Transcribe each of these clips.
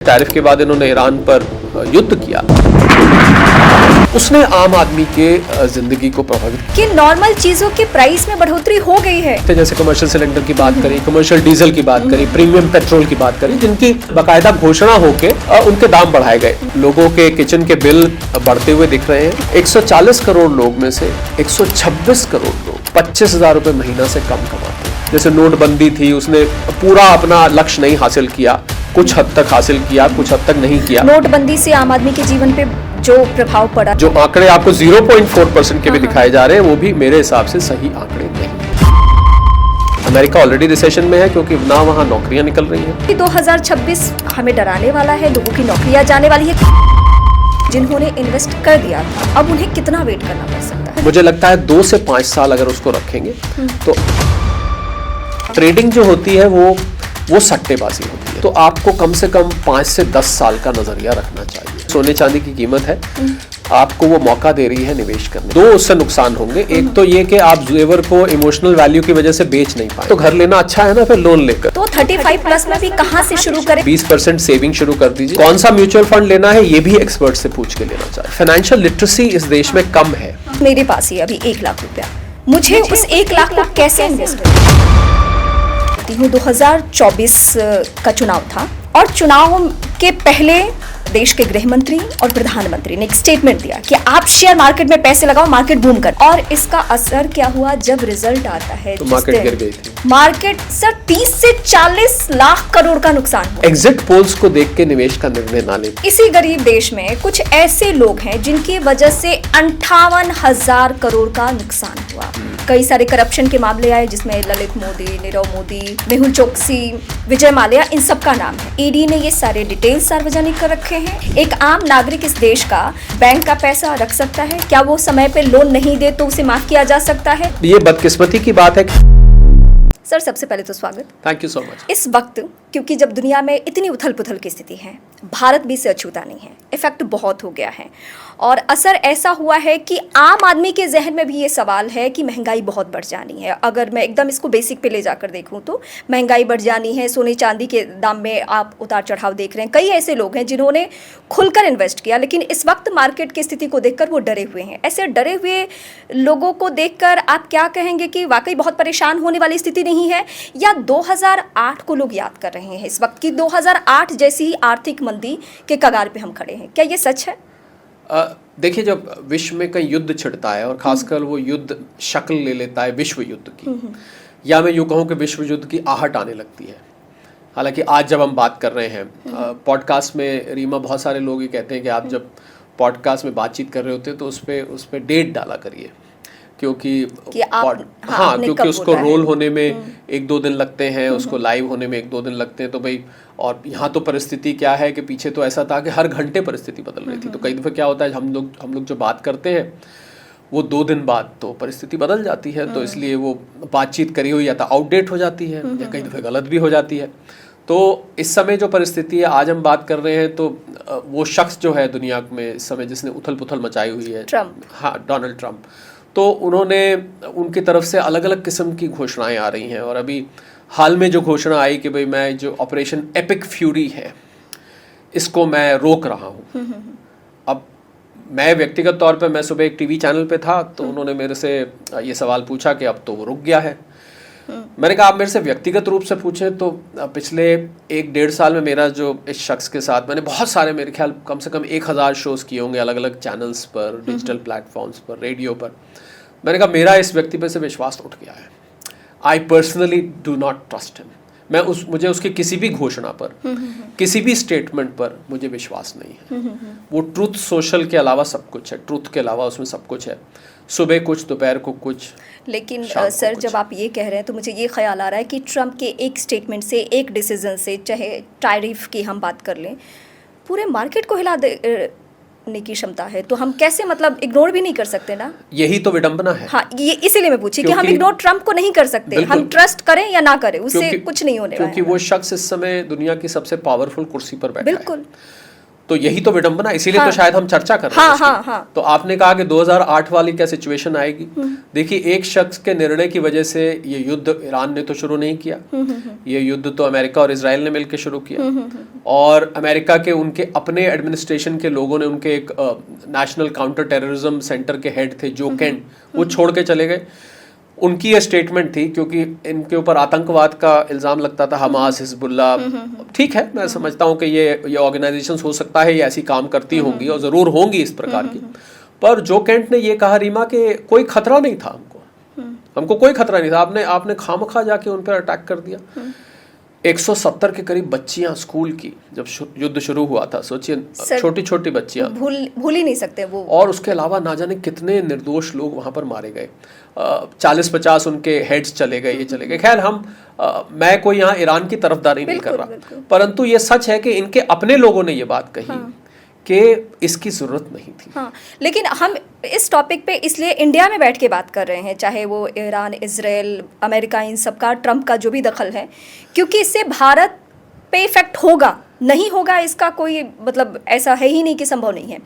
Tariff के बाद इन्होंने ईरान पर युद्ध किया, उसने आम आदमी के जिंदगी को प्रभावित कि नॉर्मल चीजों के प्राइस में बढ़ोतरी हो गई है। जैसे कमर्शियल सिलेंडर की बात करें, कमर्शियल डीजल की बात करें, प्रीमियम पेट्रोल की बात करें, जिनकी बाकायदा घोषणा होके उनके दाम बढ़ाए गए। लोगों के किचन के बिल बढ़ते हुए दिख रहे हैं। 140 करोड़ लोग में से 126 करोड़ लोग 25,000 रुपए महीना से कम कमाते हैं। जैसे नोटबंदी थी, उसने पूरा अपना लक्ष्य नहीं हासिल किया, कुछ हद तक हासिल किया, कुछ हद तक नहीं किया। नोटबंदी से आम आदमी के जीवन पे जो प्रभाव पड़ा, जो आंकड़े आपको 0.4% के भी दिखाए जा रहे हैं, वो भी मेरे हिसाब से सही आंकड़े नहीं। अमेरिका ऑलरेडी रिसेशन में है क्योंकि ना वहाँ नौकरियां निकल रही हैं। 2026 हमें डराने वाला है, लोगों की नौकरियां जाने वाली है। जिन्होंने इन्वेस्ट कर दिया था, अब उन्हें कितना वेट करना पड़ सकता है? मुझे लगता है 2 से 5 साल अगर उसको रखेंगे तो ट्रेडिंग जो होती है वो सट्टेबाजी होती है। तो आपको कम से कम 5 से 10 साल का नजरिया रखना चाहिए। सोने चांदी की कीमत है, आपको वो मौका दे रही है निवेश करने। 2 उससे नुकसान होंगे। एक तो ये कि आप जेवर को इमोशनल वैल्यू की वजह से बेच नहीं पाए, तो घर लेना अच्छा है ना, फिर लोन लेकर। तो 35 प्लस में भी कहाँ से शुरू करें? 20% सेविंग शुरू कर दीजिए। कौन सा म्यूचुअल फंड लेना है ये भी एक्सपर्ट से पूछ के लेना चाहिए। फाइनेंशियल लिटरेसी इस देश में कम है। मेरे पास ही अभी 1 लाख रुपया, मुझे उस 1 लाख को कैसे इन्वेस्ट 2024 का चुनाव था और चुनाव के पहले देश के गृह मंत्री और प्रधानमंत्री ने एक स्टेटमेंट दिया कि आप शेयर मार्केट में पैसे लगाओ, मार्केट बूम कर। और इसका असर क्या हुआ? जब रिजल्ट आता है तो मार्केट गिर गई थी। मार्केट सर 30 से 40 लाख करोड़ का नुकसान हुआ। एग्जिट पोल्स को देख के निवेश का निर्णय ना लें। इसी गरीब देश में कुछ ऐसे लोग हैं जिनकी वजह से 58,000 करोड़ का नुकसान हुआ। कई सारे करप्शन के मामले आए, जिसमें ललित मोदी, नीरव मोदी, मेहुल चोकसी, विजय माल्या, इन सब का नाम है। ईडी ने ये सारे डिटेल्स सार्वजनिक कर रखे हैं। एक आम नागरिक इस देश का बैंक का पैसा रख सकता है? क्या वो समय पे लोन नहीं दे तो उसे माफ किया जा सकता है? ये बदकिस्मती की बात है। सर, सबसे पहले तो स्वागत। Thank you so much. इस वक्त क्योंकि जब दुनिया में इतनी उथल पुथल की स्थिति है, भारत भी इससे अछूता नहीं है। इफेक्ट बहुत हो गया है और असर ऐसा हुआ है कि आम आदमी के जहन में भी ये सवाल है कि महंगाई बहुत बढ़ जानी है। अगर मैं एकदम इसको बेसिक पे ले जाकर देखूं तो महंगाई बढ़ जानी है। सोने चांदी के दाम में आप उतार चढ़ाव देख रहे हैं। कई ऐसे लोग हैं जिन्होंने खुलकर इन्वेस्ट किया, लेकिन इस वक्त मार्केट की स्थिति को देखकर वो डरे हुए हैं। ऐसे डरे हुए लोगों को देखकर आप क्या कहेंगे कि वाकई बहुत परेशान होने वाली स्थिति नहीं है, या 2008 को लोग याद कर रहे हैं इस वक्त की 2008 जैसी ही आर्थिक मंदी के कगार पे हम खड़े हैं? क्या ये सच है? देखिए, जब विश्व में कई युद्ध छिड़ता है और खासकर वो युद्ध शक्ल ले लेता है विश्व युद्ध की, या मैं यूँ कहूँ कि विश्व युद्ध की आहट आने लगती है। हालांकि आज जब हम बात कर रहे हैं पॉडकास्ट में, रीमा, बहुत सारे लोग ये कहते हैं कि आप जब पॉडकास्ट में बातचीत कर रहे होते हैं तो उस पर डेट डाला करिए, क्योंकि क्योंकि उसको रोल होने में 1-2 दिन लगते हैं, उसको लाइव होने में 1-2 दिन लगते हैं। तो भाई, और यहाँ तो परिस्थिति क्या है कि पीछे तो ऐसा था कि हर घंटे परिस्थिति बदल रही थी। तो कई दफ़े क्या होता है, हम लोग जो बात करते हैं वो 2 दिन बाद तो परिस्थिति बदल जाती है। तो इसलिए वो बातचीत करी हुई या तो आउटडेट हो जाती है या कई दफ़े गलत भी हो जाती है। तो इस समय जो परिस्थिति है, आज हम बात कर रहे हैं, तो वो शख्स जो है दुनिया में इस समय जिसने उथल पुथल मचाई हुई है, हाँ, डोनाल्ड ट्रंप, तो उनकी तरफ से अलग अलग किस्म की घोषणाएं आ रही हैं। और अभी हाल में जो घोषणा आई कि भाई मैं जो ऑपरेशन एपिक फ्यूरी है इसको मैं रोक रहा हूँ। अब मैं व्यक्तिगत तौर पे, मैं सुबह एक टीवी चैनल पे था, तो उन्होंने मेरे से ये सवाल पूछा कि अब तो वो रुक गया है। मैंने कहा, आप मेरे से व्यक्तिगत रूप से पूछें तो पिछले 1-1.5 साल में मेरा जो इस शख्स के साथ, मैंने बहुत सारे, मेरे ख्याल कम से कम 1000 शोज़ किए होंगे अलग अलग चैनल्स पर, डिजिटल प्लेटफॉर्म्स पर, रेडियो पर। मैंने कहा, मेरा इस व्यक्ति पे से विश्वास उठ गया है। I personally do not trust him. मुझे उसकी किसी भी घोषणा पर, किसी भी स्टेटमेंट पर मुझे विश्वास नहीं है। वो ट्रूथ सोशल के अलावा सब कुछ है, ट्रूथ के अलावा उसमें सब कुछ है। सुबह कुछ, दोपहर को कुछ। लेकिन सर, जब आप ये कह रहे हैं तो मुझे ये ख्याल आ रहा है कि ट्रंप के एक स्टेटमेंट से, एक डिसीजन से, चाहे टैरिफ की हम बात कर लें, पूरे मार्केट को हिला देने की क्षमता है। तो हम कैसे, मतलब इग्नोर भी नहीं कर सकते ना? यही तो विडंबना है। हाँ, ये इसीलिए मैं पूछी कि हम इग्नोर ट्रंप को नहीं कर सकते। हम ट्रस्ट करें या ना करें, उससे कुछ नहीं होने वाला है। क्योंकि वो शख्स इस समय दुनिया की सबसे पावरफुल कुर्सी पर बैठा है। बिल्कुल। तो यही तो विडंबना, इसीलिए तो शायद हम चर्चा कर रहे हैं उसकी। तो आपने कहा कि 2008 वाली क्या सिचुएशन आएगी। देखिए, एक शख्स के निर्णय की वजह से ये युद्ध ईरान ने तो शुरू नहीं किया, ये युद्ध तो अमेरिका और इजराइल ने मिलकर शुरू किया। और अमेरिका के उनके अपने एडमिनिस्ट्रेशन के लोगों ने, उनके एक नेशनल काउंटर टेररिज्म सेंटर के हेड थे जो केंट, वो छोड़ के चले गए। उनकी ये स्टेटमेंट थी, क्योंकि इनके ऊपर आतंकवाद का इल्ज़ाम लगता था, हमास, हिजबुल्ला। ठीक है, मैं समझता हूँ कि ये ऑर्गेनाइजेशंस हो सकता है ये ऐसी काम करती होंगी और ज़रूर होंगी इस प्रकार की। पर जो केंट ने ये कहा रीमा कि कोई खतरा नहीं था हमको कोई खतरा नहीं था, आपने खामखा जाके उन पर अटैक कर दिया। 170 के करीब बच्चियां स्कूल की, जब युद्ध शुरू हुआ था, सोचिए, छोटी छोटी बच्चियां, भूल ही नहीं सकते वो। और उसके अलावा ना जाने कितने निर्दोष लोग वहां पर मारे गए, 40-50 उनके हेड्स चले गए, ये चले गए। खैर, मैं कोई यहाँ ईरान की तरफदारी नहीं कर रहा, परंतु ये सच है कि इनके अपने लोगों ने ये बात कही कि इसकी जरूरत नहीं थी। लेकिन हम इस टॉपिक पे इसलिए इंडिया में बैठ के बात कर रहे हैं, चाहे वो ईरान, इजराइल, अमेरिका, इन सब का, ट्रंप का जो भी दखल है, क्योंकि इससे भारत पे इफेक्ट होगा, नहीं होगा इसका कोई मतलब ऐसा है ही नहीं कि संभव नहीं है।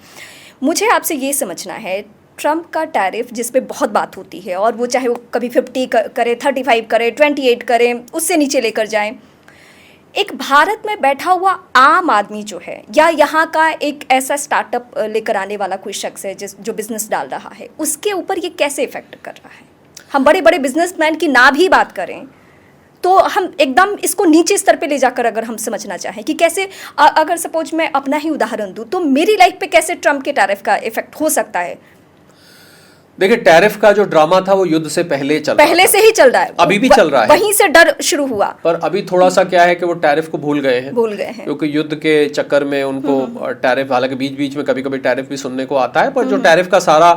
मुझे आपसे ये समझना है, ट्रंप का टैरिफ जिस पे बहुत बात होती है, और वो चाहे वो कभी 50 करे, 35 करे, 28 करे, उससे नीचे लेकर जाएं, एक भारत में बैठा हुआ आम आदमी जो है, या यहाँ का एक ऐसा स्टार्टअप लेकर आने वाला कोई शख्स है जो बिजनेस डाल रहा है, उसके ऊपर ये कैसे इफेक्ट कर रहा है? हम बड़े बड़े बिजनेसमैन की ना भी बात करें तो हम एकदम इसको नीचे स्तर पे ले जाकर अगर हम समझना चाहें कि कैसे, अगर सपोज मैं अपना ही उदाहरण दूं, तो मेरी लाइफ पे कैसे ट्रंप के टैरिफ का इफेक्ट हो सकता है? देखिए, टैरिफ का जो ड्रामा था वो युद्ध से पहले से ही चल रहा है, अभी भी चल रहा है, वहीं से डर शुरू हुआ। पर अभी थोड़ा सा क्या है कि वो टैरिफ को भूल गए हैं, क्योंकि युद्ध के चक्कर में उनको टैरिफ, हालांकि बीच बीच में कभी कभी टैरिफ भी सुनने को आता है, पर जो टैरिफ का सारा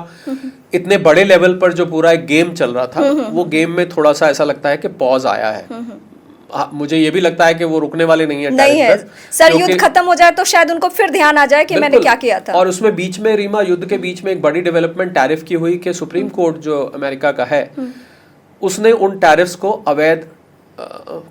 इतने बड़े लेवल पर जो पूरा एक गेम चल रहा था, वो गेम में थोड़ा सा ऐसा लगता है कि पॉज आया है। मुझे ये भी लगता है कि वो रुकने वाले नहीं है सर, युद्ध खत्म हो जाए तो शायद उनको फिर ध्यान आ जाए कि मैंने क्या किया था। और उसमें बीच में रीमा, युद्ध के बीच में एक बड़ी डेवलपमेंट टैरिफ की हुई कि सुप्रीम कोर्ट जो अमेरिका का है, उसने उन टैरिफ्स को अवैध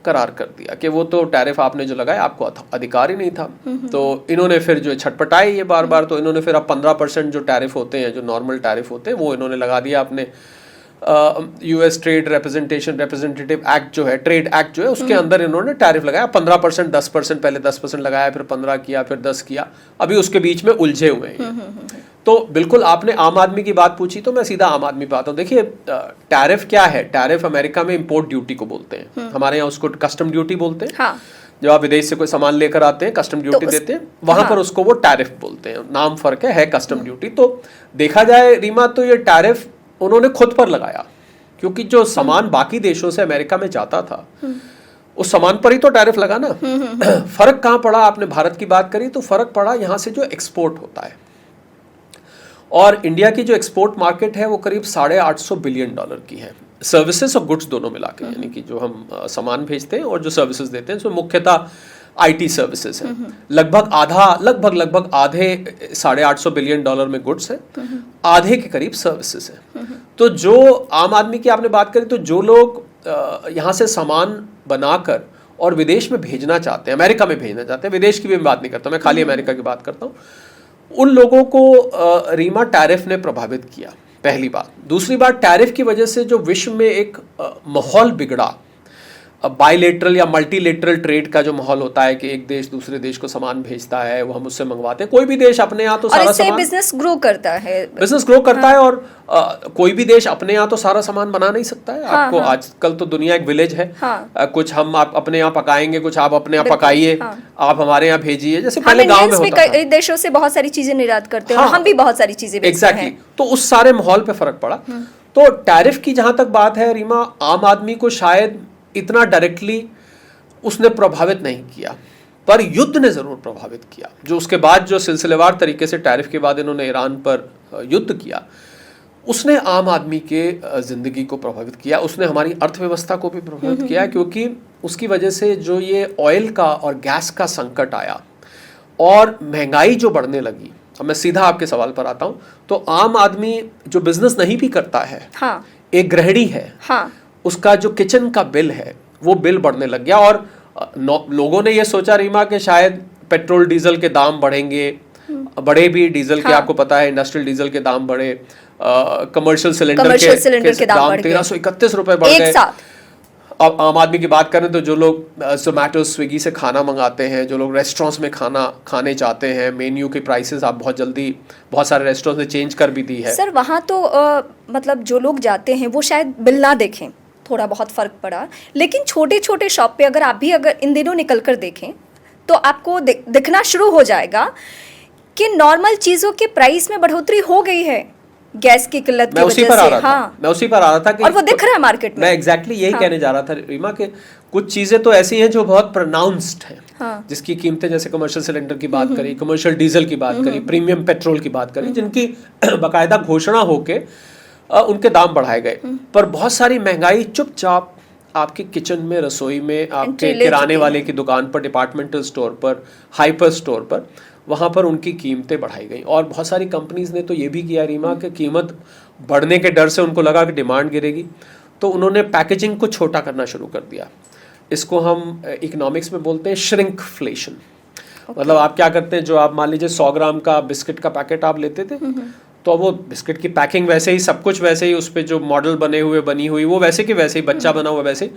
करार कर दिया कि वो तो टैरिफ आपने जो लगाया आपको अधिकार ही नहीं था। तो इन्होंने फिर जो छटपटाई ये बार बार, तो इन्होंने फिर अब 15% जो टैरिफ होते हैं, जो नॉर्मल टैरिफ होते हैं, वो इन्होंने लगा दिया अपने यूएस ट्रेड रिप्रेजेंटेटिव एक्ट जो है, ट्रेड एक्ट जो है, उसके अंदर इन्होंने टैरिफ लगाया 15%, 10%, पहले 10% लगाया, फिर 15 किया, फिर 10 किया, अभी उसके बीच में उलझे हुए हैं। तो बिल्कुल आपने आम आदमी की बात पूछी, तो मैं सीधा आम आदमी पे आता हूँ। देखिए, टैरिफ क्या है? टैरिफ अमेरिका में इम्पोर्ट ड्यूटी को बोलते हैं, हमारे यहाँ उसको कस्टम ड्यूटी बोलते हैं। जब आप विदेश से कोई सामान लेकर आते हैं, कस्टम ड्यूटी देते हैं, वहां पर उसको वो टैरिफ बोलते हैं, नाम फर्क है कस्टम ड्यूटी। तो देखा जाए रीमा, तो ये टैरिफ उन्होंने खुद पर लगाया, क्योंकि जो सामान बाकी देशों से अमेरिका में जाता था, उस सामान पर ही तो टैरिफ लगा ना। फर्क कहां पड़ा? आपने भारत की बात करी, तो फर्क पड़ा यहां से जो एक्सपोर्ट होता है, और इंडिया की जो एक्सपोर्ट मार्केट है वो करीब $850 बिलियन की है, सर्विसेज और गुड्स दोनों मिला के, यानी कि जो हम सामान भेजते हैं और जो सर्विसेज देते हैं, उसमें मुख्यतः आईटी सर्विसेज है। लगभग आधे $850 बिलियन में गुड्स है, आधे के करीब सर्विसेज है। तो जो आम आदमी की आपने बात करी, तो जो लोग यहाँ से सामान बनाकर और विदेश में भेजना चाहते हैं, अमेरिका में भेजना चाहते हैं, विदेश की भी मैं बात नहीं करता, मैं खाली अमेरिका की बात करता हूँ, उन लोगों को रीमा टैरिफ ने प्रभावित किया, पहली बात। दूसरी बात, टैरिफ की वजह से जो विश्व में एक माहौल बिगड़ा, बायलेटरल या मल्टीलेटरल ट्रेड का जो माहौल होता है कि एक देश दूसरे देश को सामान भेजता है, वो हम उससे मंगवाते हैं, कोई भी देश अपने यहाँ तो सारा सामान, बिजनेस ग्रो करता है, और कोई भी देश अपने यहाँ तो सारा सामान बना नहीं सकता है। आपको आजकल तो दुनिया एक विलेज है, कुछ हम आप अपने यहाँ पकाएंगे, कुछ आप अपने यहाँ पकाइए, आप हमारे यहाँ भेजिए, जैसे पहले गाँव में होता था। देशों से बहुत सारी चीजें निर्यात करते हैं, हम भी बहुत सारी चीजें बेचते हैं। तो उस सारे माहौल पे फर्क पड़ा। तो टैरिफ की जहां तक बात है रीमा, आम आदमी को शायद इतना डायरेक्टली उसने प्रभावित नहीं किया, पर युद्ध ने जरूर प्रभावित किया। जो उसके बाद जो सिलसिलेवार तरीके से टैरिफ के बाद इन्होंने ईरान पर युद्ध किया, उसने आम आदमी के जिंदगी को प्रभावित किया, उसने हमारी अर्थव्यवस्था को भी प्रभावित किया, क्योंकि उसकी वजह से जो ये ऑयल का और गैस का संकट आया और महंगाई जो बढ़ने लगी। अब मैं सीधा आपके सवाल पर आता हूँ, तो आम आदमी जो बिजनेस नहीं भी करता है, एक गृहिणी है, उसका जो किचन का बिल है वो बिल बढ़ने लग गया, और लोगों ने ये सोचा रीमा कि शायद पेट्रोल डीजल के दाम बढ़ेंगे, बढ़े भी डीजल के, हाँ। आपको पता है इंडस्ट्रियल डीजल के दाम बढ़े, कमर्शियल सिलेंडर के दाम बढ़ गए, 1331 रुपए बढ़ एक गए। साथ। अब आम आदमी की बात करें तो जो लोग जोमेटो स्विगी से खाना मंगाते हैं, जो लोग रेस्टोरेंट्स में खाना खाने चाहते हैं, मेन्यू के प्राइसेस आप बहुत जल्दी बहुत सारे रेस्टोरेंट्स ने चेंज कर भी दी है। सर वहाँ तो मतलब जो लोग जाते हैं वो शायद बिल ना देखें, थोड़ा बहुत फ़र्क पड़ा, लेकिन छोटे छोटे शॉप पे अगर इन दिनों निकल कर देखें तो आपको दिखना शुरू हो जाएगा कि नॉर्मल चीज़ों के प्राइस में बढ़ोतरी हो गई है गैस की किल्लत की वजह से। हाँ, मैं उसी पर आ रहा था कि और वो दिख रहा है मार्केट में। मैं एग्जैक्टली यही हाँ। कहने जा रहा था रीमा के कुछ चीजें तो ऐसी हैं जो बहुत प्रोनाउंस्ड हैं, हाँ। जिसकी कीमतें, जैसे कमर्शियल सिलेंडर की बात करी, कमर्शियल डीजल की बात करी, प्रीमियम पेट्रोल की बात करी, जिनकी बाकायदा घोषणा होके उनके दाम बढ़ाए गए, पर बहुत सारी महंगाई चुपचाप आपके किचन में, रसोई में, आपके किराने वाले की दुकान पर, डिपार्टमेंटल स्टोर पर, हाइपर स्टोर पर, वहाँ पर उनकी कीमतें बढ़ाई गई। और बहुत सारी कंपनीज ने तो ये भी किया रीमा कि कीमत बढ़ने के डर से उनको लगा कि डिमांड गिरेगी, तो उन्होंने पैकेजिंग को छोटा करना शुरू कर दिया। इसको हम इकोनॉमिक्स में बोलते हैं श्रिंकफ्लेशन। मतलब आप क्या करते हैं, जो आप मान लीजिए 100 ग्राम का बिस्किट का पैकेट आप लेते थे, तो वो बिस्किट की पैकिंग वैसे ही, सब कुछ वैसे ही, उस पर जो मॉडल बने हुए, बनी हुई, वो वैसे के वैसे ही, बच्चा बना हुआ वैसे ही,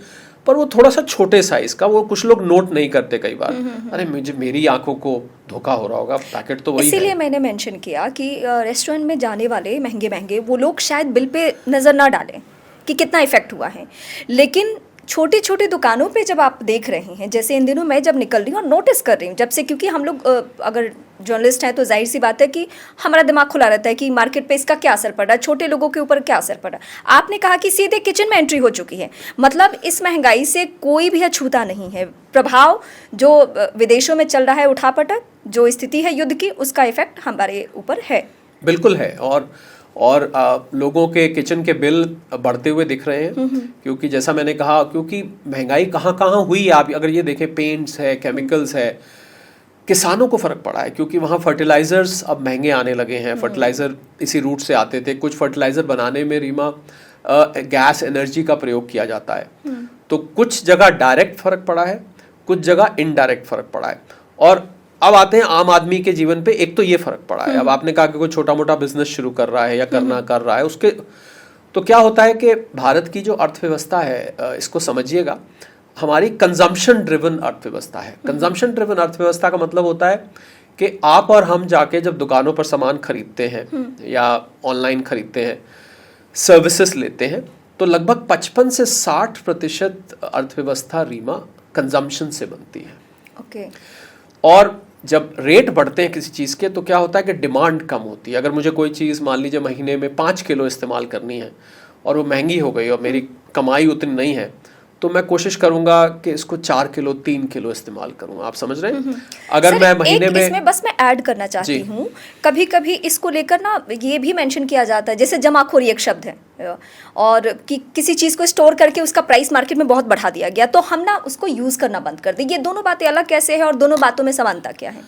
पर वो थोड़ा सा छोटे साइज का, वो कुछ लोग नोट नहीं करते कई बार। अरे मेरी आंखों को धोखा हो रहा होगा, पैकेट तो वही है। इसीलिए मैंने मेंशन किया कि रेस्टोरेंट में जाने वाले महंगे महंगे वो लोग शायद बिल पे नज़र ना डालें कि कितना इफेक्ट हुआ है, लेकिन छोटे छोटे दुकानों पे जब आप देख रहे हैं, जैसे इन दिनों मैं जब निकल रही हूँ और नोटिस कर रही हूँ, जब से, क्योंकि हम लोग अगर जर्नलिस्ट हैं तो जाहिर सी बात है कि हमारा दिमाग खुला रहता है कि मार्केट पे इसका क्या असर पड़ रहा है, छोटे लोगों के ऊपर क्या असर पड़ रहा है। आपने कहा कि सीधे किचन में एंट्री हो चुकी है, मतलब इस महंगाई से कोई भी अछूता नहीं है। प्रभाव जो विदेशों में चल रहा है, उठापटक जो स्थिति है युद्ध की, उसका इफेक्ट हमारे ऊपर है। बिल्कुल है। और लोगों के किचन के बिल बढ़ते हुए दिख रहे हैं, क्योंकि जैसा मैंने कहा, क्योंकि महंगाई कहाँ कहाँ हुई। आप अगर ये देखें, पेंट्स है, केमिकल्स है, किसानों को फ़र्क पड़ा है, क्योंकि वहाँ फर्टिलाइज़र्स अब महंगे आने लगे हैं। फर्टिलाइज़र इसी रूट से आते थे। कुछ फर्टिलाइज़र बनाने में रीमा गैस एनर्जी का प्रयोग किया जाता है, तो कुछ जगह डायरेक्ट फ़र्क पड़ा है, कुछ जगह इनडायरेक्ट फ़र्क पड़ा है। और अब आते हैं आम आदमी के जीवन पे। एक तो ये फ़र्क पड़ा है, अब आपने कहा कि कोई छोटा मोटा बिजनेस शुरू कर रहा है या कर रहा है, उसके तो क्या होता है कि भारत की जो अर्थव्यवस्था है, इसको समझिएगा, हमारी कंजम्पशन ड्रिवन अर्थव्यवस्था है। कंजम्पशन ड्रिवन अर्थव्यवस्था का मतलब होता है कि आप और हम जाके जब दुकानों पर सामान खरीदते हैं या ऑनलाइन खरीदते हैं, सर्विसेज लेते हैं, तो लगभग 55 से 60% अर्थव्यवस्था रीमा कंजम्पशन से बनती है। ओके। और जब रेट बढ़ते हैं किसी चीज़ के, तो क्या होता है कि डिमांड कम होती है। अगर मुझे कोई चीज़ मान लीजिए महीने में 5 किलो इस्तेमाल करनी है और वो महंगी हो गई और मेरी कमाई उतनी नहीं है, तो मैं कोशिश करूंगा कि इसको 4 किलो 3 किलो इस्तेमाल करूंगा। आप समझ रहे हैं? अगर मैं महीने में इसमें बस मैं ऐड करना चाहती हूँ, कभी कभी इसको लेकर ना ये भी मेंशन किया जाता है, जैसे जमाखोरी एक शब्द है, और कि किसी चीज़ को स्टोर करके उसका प्राइस मार्केट में बहुत बढ़ा दिया गया, तो हम ना उसको यूज़ करना बंद कर दें। ये दोनों बातें अलग कैसे है और दोनों बातों में समानता क्या है?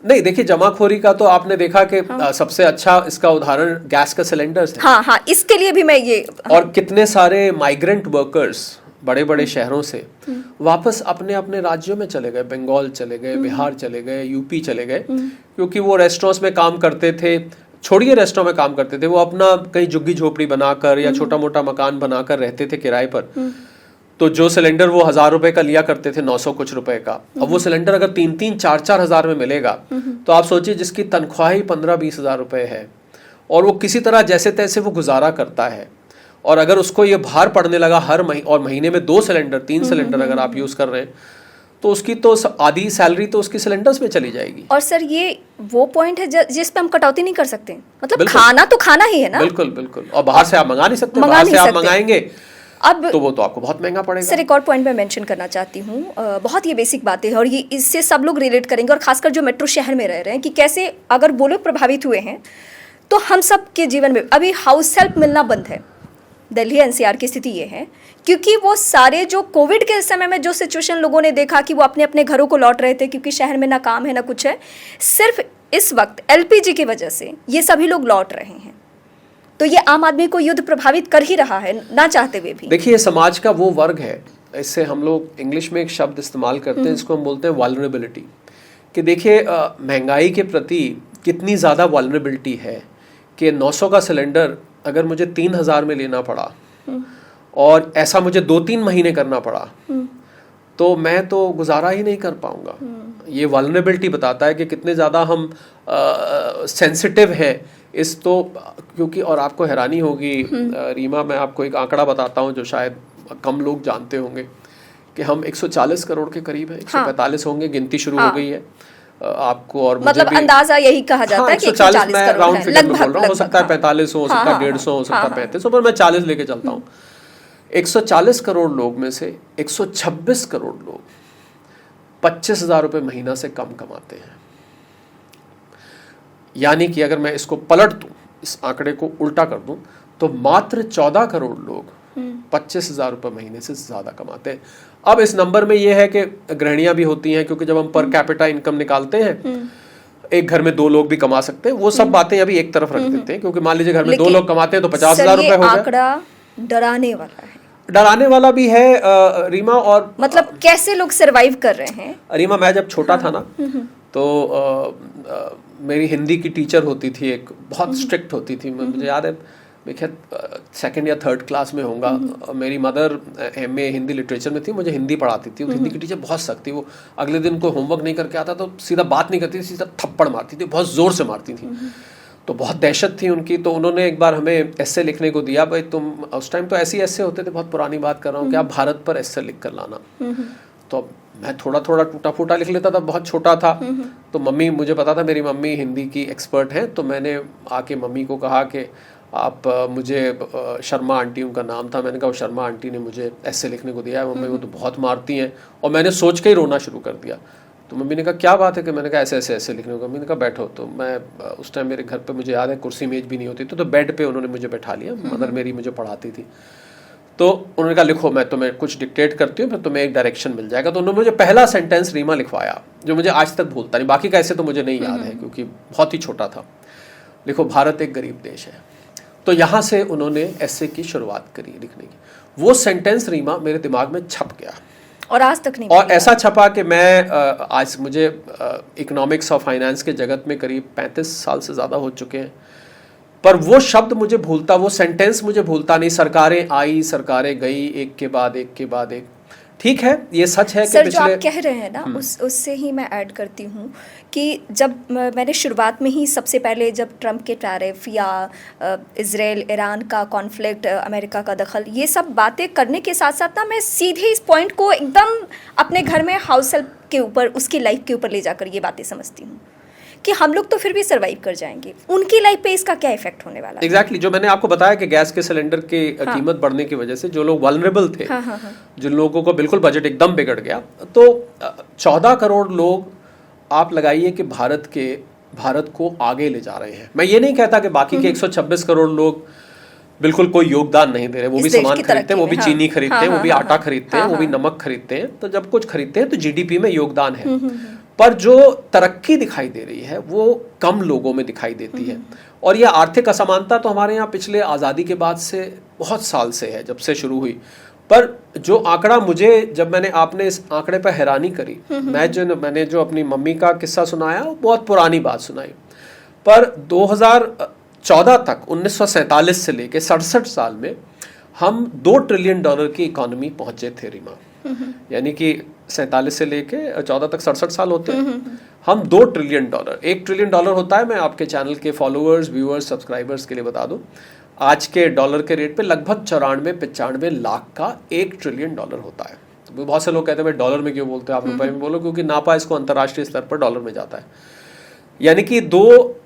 नहीं, देखिए, जमाखोरी का तो आपने देखा कि सबसे अच्छा इसका उदाहरण गैस का सिलेंडर है। हाँ, इसके लिए भी मैं ये और कितने सारे माइग्रेंट वर्कर्स बड़े बड़े शहरों से वापस अपने अपने राज्यों में चले गए, बंगाल चले गए, बिहार चले गए, यूपी चले गए, क्योंकि वो रेस्टोरेंट्स में काम करते थे। छोड़िए रेस्टोरेंट में काम करते थे, वो अपना कहीं झुग्गी झोपड़ी बनाकर या छोटा मोटा मकान बनाकर रहते थे किराए पर। तो जो सिलेंडर वो 1000 रुपए का लिया करते थे, 900 कुछ रुपए का, अब वो सिलेंडर अगर 3-3, 4-4 हजार में मिलेगा, तो आप सोचिए जिसकी तनख्वाह ही 15-20 हजार रुपए है और वो किसी तरह जैसे तैसे वो गुजारा करता है, और अगर उसको ये भार पड़ने लगा हर महीने में 2 सिलेंडर 3 सिलेंडर अगर आप यूज़ कर रहे हैं, तो उसकी तो आधी सैलरी तो उसकी सिलेंडर्स में चली जाएगी। और सर ये वो पॉइंट है जिस पे हम कटौती नहीं कर सकते, मतलब खाना तो खाना ही है ना। बिल्कुल बिल्कुल। और बाहर से आप मंगा नहीं सकते, बाहर से आप मंगाएंगे अब तो वो तो आपको बहुत महंगा पड़ेगा। सर एक और पॉइंट मैं मेंशन करना चाहती हूँ, बहुत ये बेसिक बातें हैं और ये इससे सब लोग रिलेट करेंगे, और खासकर जो मेट्रो शहर में रह रहे हैं, कि कैसे अगर वो लोग प्रभावित हुए हैं तो हम सब के जीवन में अभी हाउस हेल्प मिलना बंद है। दिल्ली एनसीआर की स्थिति ये है, क्योंकि वो सारे जो कोविड के समय में जो सिचुएशन लोगों ने देखा कि वो अपने अपने घरों को लौट रहे थे, क्योंकि शहर में ना काम है ना कुछ है, सिर्फ इस वक्त एलपीजी की वजह से ये सभी लोग लौट रहे हैं। तो ये आम आदमी को युद्ध प्रभावित कर ही रहा है, ना चाहते हुए भी। देखिए, समाज का वो वर्ग है, इससे हम लोग इंग्लिश में एक शब्द इस्तेमाल करते हैं, इसको हम बोलते हैं वल्नरेबिलिटी, कि देखिए महंगाई के प्रति कितनी ज़्यादा वल्नरेबिलिटी है कि 900 का सिलेंडर अगर मुझे 3000 में लेना पड़ा और ऐसा मुझे 2-3 महीने करना पड़ा तो मैं तो गुजारा ही नहीं कर पाऊंगा। ये वल्नरेबिलिटी बताता है कि कितने ज़्यादा हम सेंसिटिव हैं इस तो, क्योंकि और आपको हैरानी होगी रीमा, मैं आपको एक आंकड़ा बताता हूँ जो शायद कम लोग जानते होंगे कि हम 140 करोड़ के करीब हैं। 145 होंगे, गिनती शुरू हो गई है आपको और मुझे मतलब भी अंदाजा यही कहा जाता है कि 140 मैं राउंड फिगर में बोल रहा हूँ, हो सकता है 45 हो सकता है 150 हो सकता है 35 पर मैं 40 लेके चलता हूँ। 140 करोड़ लोग में से 126 करोड़ लोग 25,000 रुपये महीना से कम कमाते हैं। यानी कि अगर मैं इसको पलट दूं, इस आंकड़े को उल्टा कर दूं, तो मात्र 14 करोड़ लोग 25,000 रुपये महीने से ज़्यादा कमाते हैं। अब इस नंबर में ये है कि गृहणियाँ भी होती हैं, क्योंकि जब हम पर कैपिटा इनकम निकालते हैं एक घर में 2 लोग भी कमा सकते हैं, वो सब बातें अभी एक तरफ रख देते हैं, क्योंकि मान लीजिए घर में 2 लोग कमाते हैं तो 50,000 रुपये हो गए। आंकड़ा डराने वाला है, डराने वाला भी है रीमा। और मतलब कैसे लोग सरवाइव कर रहे हैं। रीमा, मैं जब छोटा था ना तो मेरी हिंदी की टीचर होती थी, एक बहुत स्ट्रिक्ट होती थी, मुझे याद है मैं क्या 2nd या 3rd क्लास में होऊंगा। मेरी मदर MA हिंदी लिटरेचर में थी, मुझे हिंदी पढ़ाती थी। हिंदी की टीचर बहुत सख्त थी, वो अगले दिन कोई होमवर्क नहीं करके आता तो सीधा बात नहीं करती थी, सीधा थप्पड़ मारती थी, बहुत ज़ोर से मारती थी। तो बहुत दहशत थी उनकी। तो उन्होंने एक बार हमें एस्से लिखने को दिया, भाई तुम, उस टाइम तो ऐसे ही एस्से होते थे, बहुत पुरानी बात कर रहा हूँ, कि आप भारत पर एस्से लिख कर लाना। तो मैं थोड़ा थोड़ा टूटा फूटा लिख लेता था, बहुत छोटा था। तो मम्मी, मुझे पता था मेरी मम्मी हिंदी की एक्सपर्ट हैं, तो मैंने आके मम्मी को कहा कि आप मुझे शर्मा आंटी उनका नाम था, मैंने कहा शर्मा आंटी ने मुझे एस्से लिखने को दिया है, मम्मी वो तो बहुत मारती हैं। और मैंने सोच के ही रोना शुरू कर दिया। तो मम्मी ने कहा क्या बात है, कि मैंने कहा ऐसे ऐसे ऐसे लिखने को। मम्मी ने कहा बैठो। तो मैं उस टाइम मेरे घर पे मुझे याद है कुर्सी मेज भी नहीं होती थी, तो बेड पे उन्होंने मुझे बैठा लिया। मदर मेरी मुझे पढ़ाती थी, तो उन्होंने कहा लिखो, मैं तुम्हें कुछ डिक्टेट करती हूँ, फिर तुम्हें एक डायरेक्शन मिल जाएगा। तो उन्होंने मुझे पहला सेंटेंस रीमा लिखवाया, जो मुझे आज तक भूलता नहीं। बाकी का ऐसे तो मुझे नहीं याद है क्योंकि बहुत ही छोटा था। लिखो, भारत एक गरीब देश है। तो यहाँ से उन्होंने ऐसे की शुरुआत करी लिखने की। वो सेंटेंस रीमा मेरे दिमाग में छप गया और आज तक नहीं। और ऐसा छपा कि मैं आज मुझे इकोनॉमिक्स और फाइनेंस के जगत में करीब 35 साल से ज़्यादा हो चुके हैं, पर वो शब्द मुझे भूलता, वो सेंटेंस मुझे भूलता नहीं। सरकारें आई, सरकारें गई, एक के बाद एक के बाद एक। ठीक है, ये सच है कि सर जो आप कह रहे हैं ना, उससे ही मैं ऐड करती हूँ कि जब मैंने शुरुआत में ही सबसे पहले जब ट्रम्प के टैरिफ या इजराइल ईरान का कॉन्फ्लिक्ट, अमेरिका का दखल, ये सब बातें करने के साथ साथ ना मैं सीधे इस पॉइंट को एकदम अपने घर में हाउस हेल्प के ऊपर, उसकी लाइफ के ऊपर ले जाकर ये बातें समझती हूँ कि हम लोग तो फिर भी सर्वाइव कर जाएंगे, उनकी लाइफ पे इसका क्या इफेक्ट होने वाला है। एग्जैक्टली जो मैंने आपको बताया कि गैस के सिलेंडर की कीमत बढ़ने की वजह से जो लोग वल्नरेबल थे, जिन लोगों को बिल्कुल बजट एकदम बिगड़ गया, तो 14 करोड़ लोग आप लगाइए कि भारत को आगे ले जा रहे हैं। मैं ये नहीं कहता कि बाकी के 126 करोड़ लोग बिल्कुल कोई योगदान नहीं दे रहे, वो भी सामान खरीदते हैं, वो भी चीनी खरीदते हैं, वो भी आटा खरीदते हैं, वो भी नमक खरीदते हैं। तो जब कुछ खरीदते हैं तो GDP में योगदान है, पर जो तरक्की दिखाई दे रही है वो कम लोगों में दिखाई देती है। और यह आर्थिक असमानता तो हमारे यहाँ पिछले आज़ादी के बाद से बहुत साल से है, जब से शुरू हुई। पर जो आंकड़ा मुझे, जब मैंने आपने इस आंकड़े पर हैरानी करी, मैंने जो अपनी मम्मी का किस्सा सुनाया, वो बहुत पुरानी बात सुनाई, पर 2014 तक 1947 से लेके 67 साल में हम $2 ट्रिलियन की इकोनॉमी पहुंचे थे रीमा। यानी कि 47 से लेके 14 तक 67 साल होते हैं, हम $2 ट्रिलियन, $1 ट्रिलियन होता है। मैं आपके चैनल के फॉलोअर्स, व्यूअर्स, सब्सक्राइबर्स के लिए बता दूं, आज के डॉलर के रेट पे लगभग 94-95 लाख का $1 ट्रिलियन होता है। तो बहुत से लोग कहते हैं भाई डॉलर में क्यों बोलते हैं, आप रुपए में बोलो, क्योंकि नापा इसको अंतर्राष्ट्रीय स्तर पर डॉलर में जाता है। यानी कि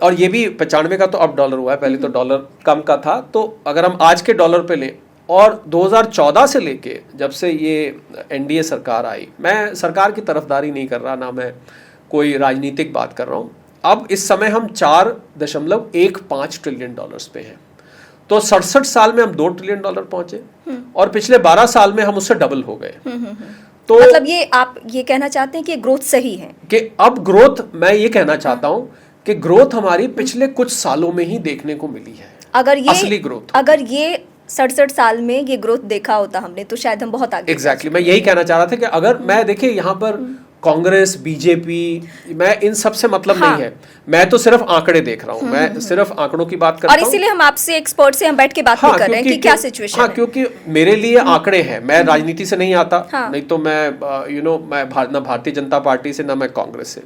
और ये भी 95 का तो अब डॉलर हुआ है, पहले तो डॉलर कम का था। तो अगर हम आज के डॉलर पे लें और 2014 से लेके जब से ये NDA सरकार आई, मैं सरकार की तरफदारी नहीं कर रहा, ना मैं कोई राजनीतिक बात कर रहा हूँ, अब इस समय हम $4.15 ट्रिलियन पे हैं। तो 67 साल में हम $2 ट्रिलियन पहुंचे और पिछले 12 साल में हम उससे डबल हो गए। तो मतलब ये आप ये कहना चाहते हैं कि ग्रोथ सही है, कि अब ग्रोथ, मैं ये कहना चाहता हूँ कि ग्रोथ हमारी पिछले कुछ सालों में ही देखने को मिली है। अगर ये असली ग्रोथ, अगर ये 67 साल में ये ग्रोथ देखा होता हमने, तो शायद हम बहुत आगे। एग्जैक्टली मैं यही कहना चाह रहा था कि अगर मैं देखिए यहाँ पर कांग्रेस, बीजेपी, मैं इन सब से मतलब नहीं है। मैं तो सिर्फ आंकड़े देख रहा हूँ, मैं सिर्फ आंकड़ों की बात करता हूँ। और इसीलिए हम आपसे एक्सपर्ट से हम बैठ के बात कर रहे हैं कि क्या सिचुएशन है। क्योंकि मेरे लिए आंकड़े हैं, मैं राजनीति से नहीं आता, नहीं तो मैं मैं ना भारतीय जनता पार्टी से ना मैं कांग्रेस से,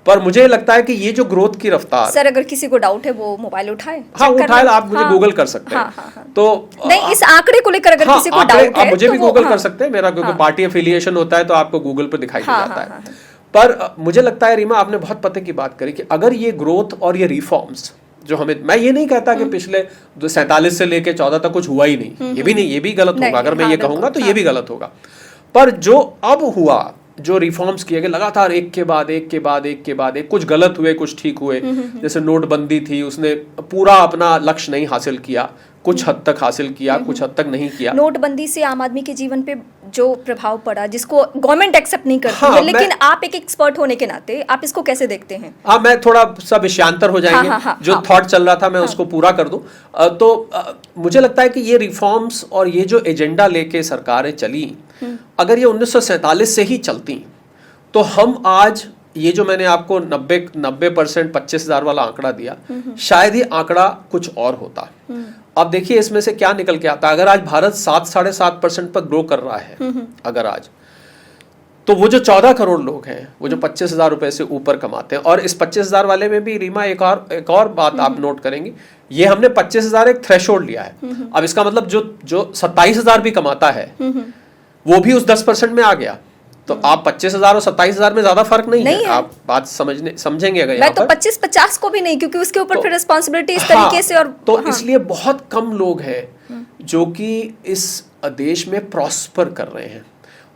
पर मुझे लगता है कि ये जो ग्रोथ की रफ्तार। सर अगर किसी को डाउट है वो मोबाइल उठाए, हाँ उठाए, आप मुझे गूगल कर सकते हैं। तो नहीं, इस आंकड़े को लेकर अगर किसी को डाउट है मुझे भी गूगल कर सकते हैं, मेरा क्योंकि पार्टी एफिलिएशन होता है तो आपको गूगल पर दिखाई दे जाता है। पर मुझे लगता है रीमा, आपने बहुत पते की बात करी कि अगर ये ग्रोथ और ये रिफॉर्म्स जो हमें, मैं ये नहीं कहता कि पिछले 47 से लेके 14 तक कुछ हुआ ही नहीं, ये भी नहीं, ये भी गलत होगा अगर मैं ये कहूंगा तो ये भी गलत होगा। पर जो अब हुआ, जो रिफॉर्म्स किए गए लगातार, एक के बाद एक के बाद एक के बाद एक, कुछ गलत हुए कुछ ठीक हुए, जैसे नोटबंदी थी, उसने पूरा अपना लक्ष्य नहीं हासिल किया, कुछ हद तक हासिल किया, कुछ हद तक नहीं किया। नोटबंदी से आम आदमी के जीवन पे जो प्रभाव पड़ा, जिसको गवर्नमेंट एक्सेप्ट नहीं करती है, लेकिन आप एक एक्सपर्ट होने के नाते आप इसको कैसे देखते हैं? हाँ, मैं थोड़ा सा विषयांतर हो जाएंगे, जो थॉट चल रहा था मैं उसको पूरा कर दूं। तो मुझे लगता है कि ये रिफॉर्म्स और ये जो एजेंडा लेके सरकारें चली, अगर ये 1947 से ही चलती तो हम आज ये जो मैंने आपको 90% 25,000 वाला आंकड़ा दिया, शायद ये आंकड़ा कुछ और होता। अब देखिए इसमें से क्या निकल के आता है। अगर आज भारत 7-7.5% पर ग्रो कर रहा है, अगर आज, तो वो जो 14 करोड़ लोग हैं, वो जो 25,000 रुपए से ऊपर कमाते हैं, और इस 25,000 वाले में भी रीमा एक और बात आप नोट करेंगे, ये हमने 25,000 एक थ्रेशोल्ड लिया है। अब इसका मतलब जो 27,000 भी कमाता है वो भी उस 10% में आ गया। तो आप 25,000 और 27,000 में ज्यादा फर्क नहीं है। आप बात समझेंगे अगर मैं तो 25-50 को भी नहीं, क्योंकि उसके ऊपर फिर रिस्पॉन्सिबिलिटी इस तरीके से, और तो इसलिए बहुत कम लोग हैं जो कि इस देश में प्रॉस्पर कर रहे हैं,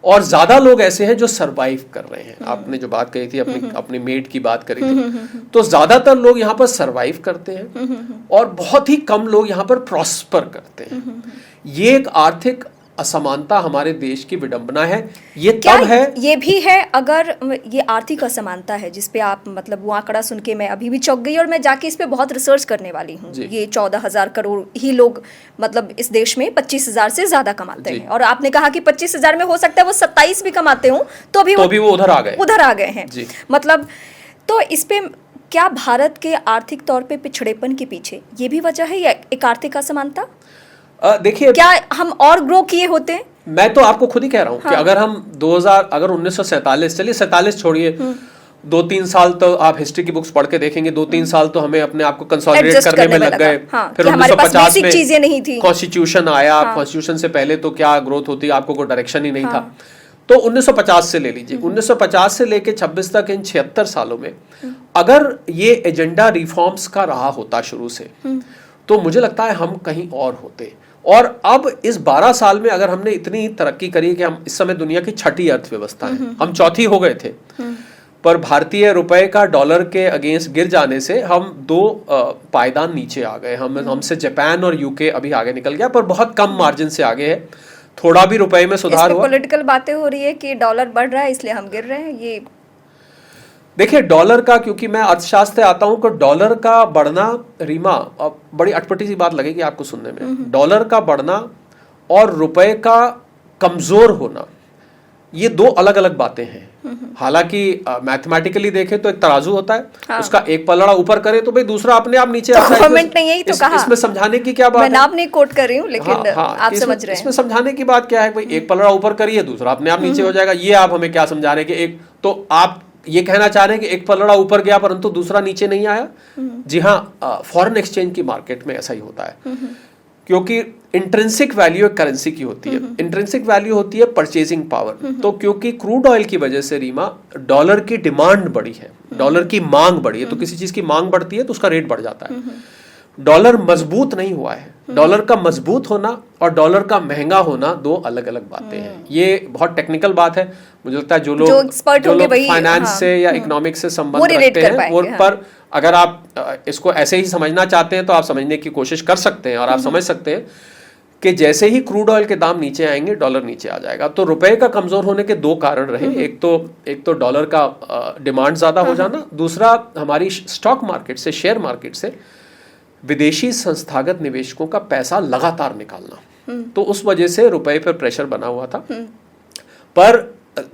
और ज्यादा लोग ऐसे हैं जो सरवाइव कर रहे हैं। आपने जो बात कही थी, अपनी मेड की बात करी थी, तो ज्यादातर लोग यहाँ पर सरवाइव करते हैं और बहुत ही कम लोग यहाँ पर प्रॉस्पर करते हैं। ये एक आर्थिक असमानता हमारे देश की विडंबना है। ये तब है, ये भी है, अगर ये आर्थिक असमानता है जिसपे आप, मतलब वो आंकड़ा सुन के मैं अभी भी चौंक गई, और मैं जाके इस पे बहुत रिसर्च करने वाली हूँ। ये 14,000 करोड़ ही लोग मतलब इस देश में 25,000 से ज्यादा कमाते हैं, और आपने कहा कि 25,000 में हो सकता है वो 27 भी कमाते हो, तो भी वो उधर आ गए हैं। मतलब तो इस पे क्या भारत के आर्थिक तौर पे पिछड़ेपन के पीछे ये भी वजह है, या एक आर्थिक असमानता? देखिए, क्या हम और ग्रो किए होते? मैं तो आपको खुद ही कह रहा हूँ कि अगर हम 1947, चलिए 47 छोड़िए, 2-3 साल तो आप हिस्ट्री की बुक्स पढ़ के देखेंगे, 2-3 साल तो हमें अपने आप को कंसोलिडेट करने में लग गए। फिर 1950 में चीजें नहीं थी, कॉन्स्टिट्यूशन आया। कॉन्स्टिट्यूशन से पहले तो क्या ग्रोथ होती, आपको कोई डायरेक्शन ही नहीं था। तो 1950 से ले लीजिए, 1950 से लेके 26 तक, इन 76 सालों में अगर ये एजेंडा रिफॉर्म्स का रहा होता शुरू से, तो मुझे लगता है हम कहीं और होते। और अब इस 12 साल में अगर हमने इतनी तरक्की करी कि हम इस समय दुनिया की 6ठी अर्थव्यवस्था है, हम 4थी हो गए थे, पर भारतीय रुपए का डॉलर के अगेंस्ट गिर जाने से हम 2 पायदान नीचे आ गए। हमसे जापान और यूके अभी आगे निकल गया, पर बहुत कम मार्जिन से आगे है। थोड़ा भी रुपए में सुधार हुआ। पॉलिटिकल बातें हो रही है कि डॉलर बढ़ रहा है इसलिए हम गिर रहे हैं। ये देखिए, डॉलर का, क्योंकि मैं अर्थशास्त्र से आता हूं, तो डॉलर का बढ़ना, रीमा, अब बड़ी अटपटी सी बात लगेगी आपको सुनने में, डॉलर का बढ़ना और रुपए का कमजोर होना, ये 2 अलग अलग बातें हैं। हालांकि मैथमेटिकली देखें तो एक तराजू होता है, उसका एक पलड़ा ऊपर करे तो भाई दूसरा अपने आप नीचे आता है। गवर्नमेंट ने यही तो कहा। इसमें समझाने की क्या बात है? मैं नाम नहीं कोट कर रही हूं, लेकिन आप समझ रहे हैं। इसमें समझाने की बात क्या है? भाई एक पलड़ा ऊपर करिए, दूसरा अपने आप नीचे हो जाएगा। ये आप हमें क्या समझा रहे हैं कि एक, तो आप ये कहना चाह रहे हैं कि एक पलड़ा ऊपर गया परंतु दूसरा नीचे नहीं आया? जी हाँ, फॉरेन एक्सचेंज की मार्केट में ऐसा ही होता है, क्योंकि इंट्रिंसिक वैल्यू एक करेंसी की होती है, इंट्रिंसिक वैल्यू होती है परचेजिंग पावर। तो क्योंकि क्रूड ऑयल की वजह से रीमा डॉलर की डिमांड बढ़ी है, डॉलर की मांग बढ़ी है, तो किसी चीज की मांग बढ़ती है तो उसका रेट बढ़ जाता है। डॉलर मजबूत नहीं हुआ है। डॉलर का मजबूत होना और डॉलर का महंगा होना 2 अलग अलग बातें हैं। ये बहुत टेक्निकल बात है, मुझे लगता है जो लोग फाइनेंस से या इकोनॉमिक्स से संबंध रखते हैं, और पर अगर आप इसको ऐसे ही समझना चाहते हैं तो आप समझने की कोशिश कर सकते हैं, और आप समझ सकते हैं कि जैसे ही क्रूड ऑयल के दाम नीचे आएंगे डॉलर नीचे आ जाएगा। तो रुपए का कमजोर होने के 2 कारण रहे, एक तो डॉलर का डिमांड ज्यादा हो जाना, दूसरा हमारी स्टॉक मार्केट से, शेयर मार्केट से विदेशी संस्थागत निवेशकों का पैसा लगातार निकालना, तो उस वजह से रुपए पर प्रेशर बना हुआ था। पर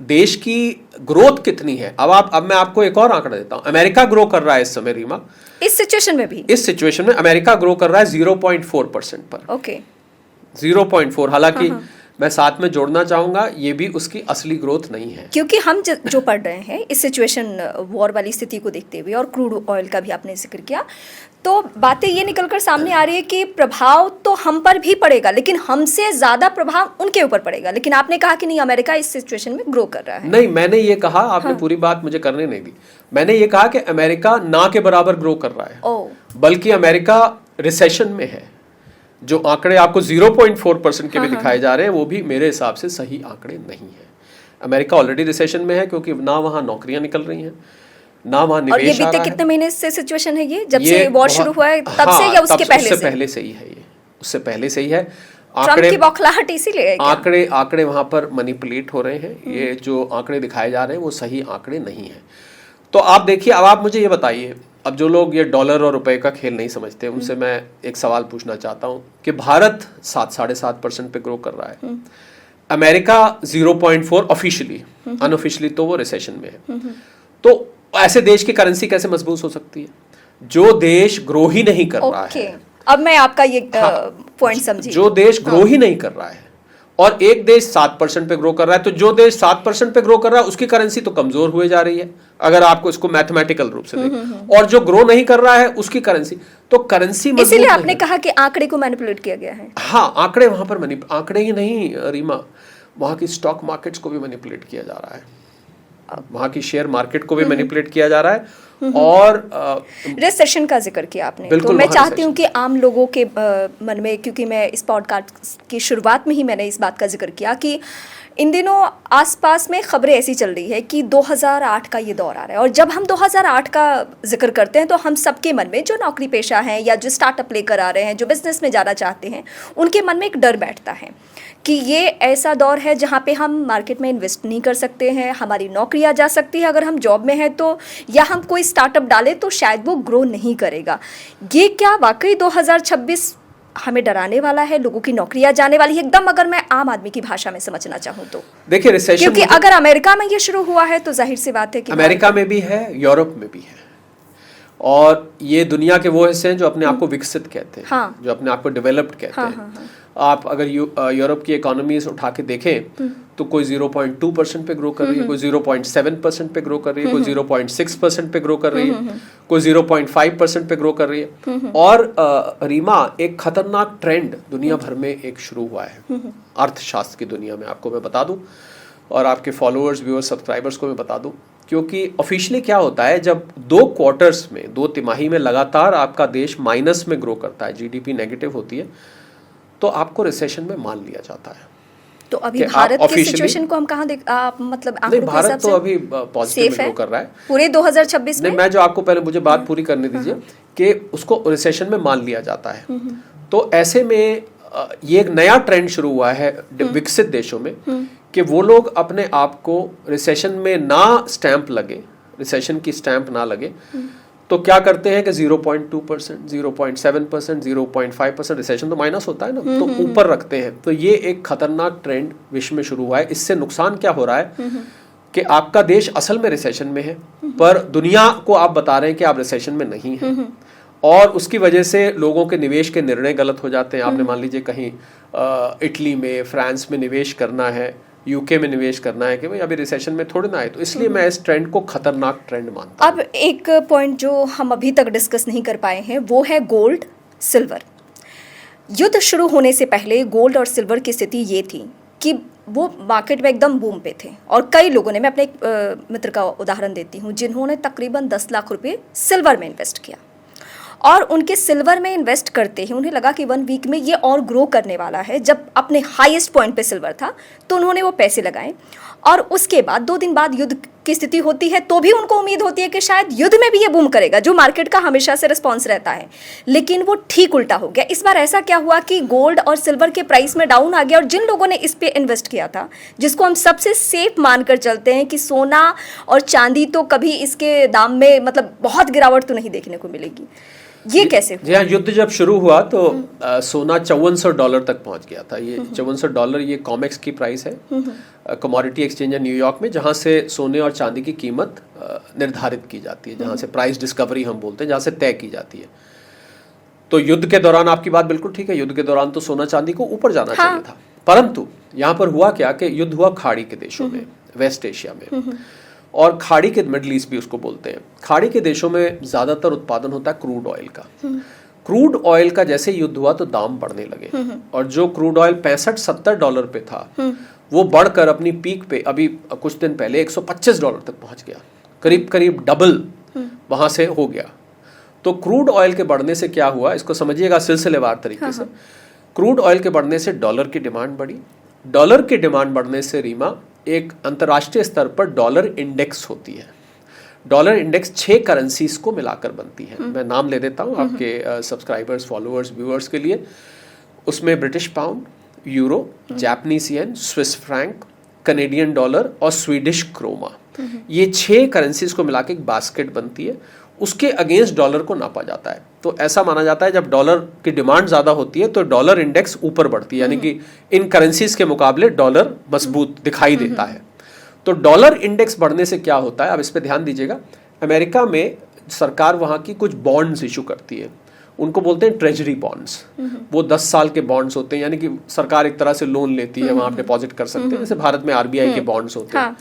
देश की ग्रोथ कितनी है। अब मैं आपको एक और आंकड़ा देता हूं। अमेरिका ग्रो कर रहा है इस समय रीमा, इस सिचुएशन में भी, इस सिचुएशन में अमेरिका ग्रो कर रहा है 0.4% पर। ओके 0.4, हालांकि मैं साथ में जोड़ना चाहूंगा ये भी उसकी असली ग्रोथ नहीं है, क्योंकि हम जो पढ़ रहे हैं इस सिचुएशन वॉर वाली स्थिति को देखते हुए, और क्रूड ऑयल का भी आपने जिक्र किया, तो बातें ये निकलकर सामने आ रही है कि प्रभाव तो हम पर भी पड़ेगा, लेकिन हमसे ज़्यादा प्रभाव उनके ऊपर पड़ेगा। लेकिन आपने कहा कि नहीं, अमेरिका इस सिचुएशन में ग्रो कर रहा है। नहीं, मैंने ये कहा, आपने पूरी बात मुझे करने नहीं दी। मैंने ये कहा कि अमेरिका ना के बराबर ग्रो कर रहा है, बल्कि अमेरिका रिसेशन में है। जो आंकड़े आपको 0.4% के भी दिखाए जा रहे हैं वो भी मेरे हिसाब से सही आंकड़े नहीं है। अमेरिका ऑलरेडी रिसेशन में है, क्योंकि ना वहाँ नौकरियां निकल रही हैं, ना वहाँ निवेश आ रहा है। और ये बीते कितने महीने से सिचुएशन है ये, जब से वॉर शुरू हुआ है तब से या उसके पहले से? उससे पहले से ही है ये, उससे पहले से ही है। ट्रम्प की बौखलाहट इसीलिए है क्या? आंकड़े वहाँ पर मैनिपुलेट हो रहे हैं। ये जो आंकड़े दिखाए जा रहे हैं वो सही आंकड़े नहीं है। तो आप देखिए, अब आप मुझे ये बताइए, अब जो लोग ये डॉलर और रुपए का खेल नहीं समझते उनसे मैं एक सवाल पूछना चाहता हूं कि भारत 7.5% पे ग्रो कर रहा है, अमेरिका 0.4 ऑफिशियली, अनऑफिशियली तो वो रिसेशन में है। तो ऐसे देश की करेंसी कैसे मजबूत हो सकती है जो देश ग्रो ही नहीं कर रहा है? अब मैं आपका ये पॉइंट समझी। जो देश ग्रो ही नहीं कर रहा है और एक देश 7% पे ग्रो कर रहा है, तो जो देश 7% पे ग्रो कर रहा है उसकी करेंसी तो कमजोर हुए जा रही है, अगर आपको इसको मैथमेटिकल रूप से देखें। और जो ग्रो नहीं कर रहा है उसकी करेंसी, तो करेंसी मजबूत इसीलिए आपने कहा कि आंकड़े को मैनिपुलेट किया गया है। हाँ, आंकड़े वहां पर आंकड़े ही नहीं रीमा, वहां की स्टॉक मार्केट्स को भी मैनिपुलेट किया जा रहा है, वहां की शेयर मार्केट को भी मैनिपुलेट किया जा रहा है। और रिसेशन का जिक्र किया आपने, तो मैं चाहती हूँ कि आम लोगों के मन में, क्योंकि मैं इस पॉडकास्ट की शुरुआत में ही मैंने इस बात का जिक्र किया कि इन दिनों आसपास में खबरें ऐसी चल रही है कि 2008 का ये दौर आ रहा है, और जब हम 2008 का जिक्र करते हैं तो हम सबके मन में, जो नौकरी पेशा हैं या जो स्टार्टअप लेकर आ रहे हैं, जो बिजनेस में जाना चाहते हैं, उनके मन में एक डर बैठता है कि ये ऐसा दौर है जहाँ पे हम मार्केट में इन्वेस्ट नहीं कर सकते हैं, हमारी नौकरियाँ जा सकती है अगर हम जॉब में हैं तो, या हम कोई स्टार्टअप डालें तो शायद वो ग्रो नहीं करेगा। ये क्या वाकई 2026 हमें डराने वाला है? लोगों की नौकरियां जाने वाली है एकदम, अगर मैं आम आदमी की भाषा में समझना चाहूँ तो? देखिए, रिसेशन, क्योंकि अगर अमेरिका में ये शुरू हुआ है तो जाहिर सी बात है कि अमेरिका में भी है, यूरोप में भी है, और ये दुनिया के वो हिस्से हैं जो अपने आप को विकसित कहते हैं, हाँ, जो अपने आप को डेवलप्ड कहते हैं। हाँ। आप अगर यूरोप की इकोनॉमीज उठा के देखें तो कोई 0.2% पे ग्रो कर रही है, कोई 0.7% पे ग्रो कर रही है, कोई 0.6% पे ग्रो कर रही है, कोई 0.5% पे ग्रो कर रही है। और रीमा, एक खतरनाक ट्रेंड दुनिया भर में एक शुरू हुआ है अर्थशास्त्र की दुनिया में, आपको मैं बता दूं, और आपके फॉलोअर्स, व्यूअर्स, सब्सक्राइबर्स को मैं बता दूं, क्योंकि ऑफिशियली क्या होता है, जब 2 क्वार्टर्स में, 2 तिमाही में लगातार आपका देश माइनस में ग्रो करता है, जीडीपी नेगेटिव होती है, तो आपको रिसेशन में मान लिया जाता है। तो अभी भारत की सिचुएशन को हम कहाँ मतलब नहीं, भारत तो अभी पॉजिटिव में ग्रो कर रहा है पूरे 2026 में। नहीं, मैं जो आपको पहले मुझे बात पूरी करने दीजिए कि उसको रिसेशन में मान लिया जाता है। तो ऐसे में ये एक नया ट्रेंड शुरू हुआ है विकसित देशों में कि वो लोग अपने आप को रिसेशन में ना स्टैंप लगे, रिसेशन की स्टैंप ना लगे, तो क्या करते हैं कि 0.2%, 0.7%, 0.5%, रिसेशन तो माइनस होता है ना, तो ऊपर रखते हैं। तो ये एक खतरनाक ट्रेंड विश्व में शुरू हुआ है। इससे नुकसान क्या हो रहा है कि आपका देश असल में रिसेशन में है, पर दुनिया को आप बता रहे हैं कि आप रिसेशन में नहीं हैं, और उसकी वजह से लोगों के निवेश के निर्णय गलत हो जाते हैं। आपने मान लीजिए कहीं इटली में, फ्रांस में निवेश करना है, यूके में निवेश करना है कि भाई अभी रिसेशन में थोड़ी ना है, तो इसलिए मैं इस ट्रेंड को खतरनाक ट्रेंड मानता हूं। अब एक पॉइंट जो हम अभी तक डिस्कस नहीं कर पाए हैं वो है गोल्ड सिल्वर। युद्ध शुरू होने से पहले गोल्ड और सिल्वर की स्थिति ये थी कि वो मार्केट में एकदम बूम पे थे, और कई लोगों ने, मैं अपने एक मित्र का उदाहरण देती हूँ, जिन्होंने तकरीबन 10 लाख रुपए सिल्वर में इन्वेस्ट किया, और उनके सिल्वर में इन्वेस्ट करते ही उन्हें लगा कि 1 वीक में ये और ग्रो करने वाला है। जब अपने हाईएस्ट पॉइंट पे सिल्वर था तो उन्होंने वो पैसे लगाए, और उसके बाद 2 दिन बाद युद्ध की स्थिति होती है, तो भी उनको उम्मीद होती है कि शायद युद्ध में भी ये बूम करेगा, जो मार्केट का हमेशा से रिस्पॉन्स रहता है, लेकिन वो ठीक उल्टा हो गया। इस बार ऐसा क्या हुआ कि गोल्ड और सिल्वर के प्राइस में डाउन आ गया, और जिन लोगों ने इस पे इन्वेस्ट किया था, जिसको हम सबसे सेफ मानकर चलते हैं कि सोना और चांदी तो कभी इसके दाम में मतलब बहुत गिरावट तो नहीं देखने को मिलेगी, ये कैसे हुआ? जी हाँ, युद्ध जब शुरू हुआ तो सोना $5400 तक पहुंच गया था। ये $5400 ये कॉमेक्स की प्राइस है, कमोडिटी एक्सचेंज है न्यूयॉर्क में, जहां से सोने और चांदी की कीमत निर्धारित की जाती है, जहां से प्राइस डिस्कवरी हम बोलते हैं, जहां से तय की जाती है। तो युद्ध के दौरान आपकी बात बिल्कुल ठीक है, युद्ध के दौरान तो सोना चांदी को ऊपर जाना चाहिए था, परंतु यहाँ पर हुआ क्या कि युद्ध हुआ खाड़ी के देशों में, वेस्ट एशिया में, और खाड़ी के, मिडल ईस्ट भी उसको बोलते हैं, खाड़ी के देशों में ज्यादातर उत्पादन होता है क्रूड ऑयल का। क्रूड ऑयल का जैसे युद्ध हुआ तो दाम बढ़ने लगे, और जो क्रूड ऑयल $65-70 पे था वो बढ़कर अपनी पीक पे अभी कुछ दिन पहले $125 तक पहुंच गया, करीब करीब डबल वहां से हो गया। तो क्रूड ऑयल के बढ़ने से क्या हुआ, इसको समझिएगा सिलसिलेवार तरीके से। क्रूड ऑयल के बढ़ने से डॉलर की डिमांड बढ़ी, डॉलर की डिमांड बढ़ने से रीमा एक अंतर्राष्ट्रीय स्तर पर डॉलर इंडेक्स होती है। डॉलर इंडेक्स 6 करेंसीज को मिलाकर बनती है। मैं नाम ले देता हूँ आपके सब्सक्राइबर्स, फॉलोअर्स, व्यूअर्स के लिए। उसमें British pound, euro, Japanese yen, Swiss franc, Canadian dollar और स्वीडिश क्रोमा, ये 6 करेंसीज को मिलाकर एक बास्केट बनती है। उसके अगेंस्ट डॉलर को नापा जाता है। तो ऐसा माना जाता है जब डॉलर की डिमांड ज्यादा होती है तो डॉलर इंडेक्स ऊपर बढ़ती है, यानी कि इन करेंसीज के मुकाबले डॉलर मजबूत दिखाई देता है। तो डॉलर इंडेक्स बढ़ने से क्या होता है, अब इस पे ध्यान दीजिएगा। अमेरिका में सरकार वहां की कुछ बॉन्ड्स इशू करती है, उनको बोलते हैं ट्रेजरी बॉन्ड्स। वो 10 साल के बॉन्ड्स होते हैं, यानी कि सरकार एक तरह से लोन लेती है, वहां आप डिपॉजिट कर सकते हैं, जैसे भारत में आरबीआई के बॉन्ड्स होते हैं।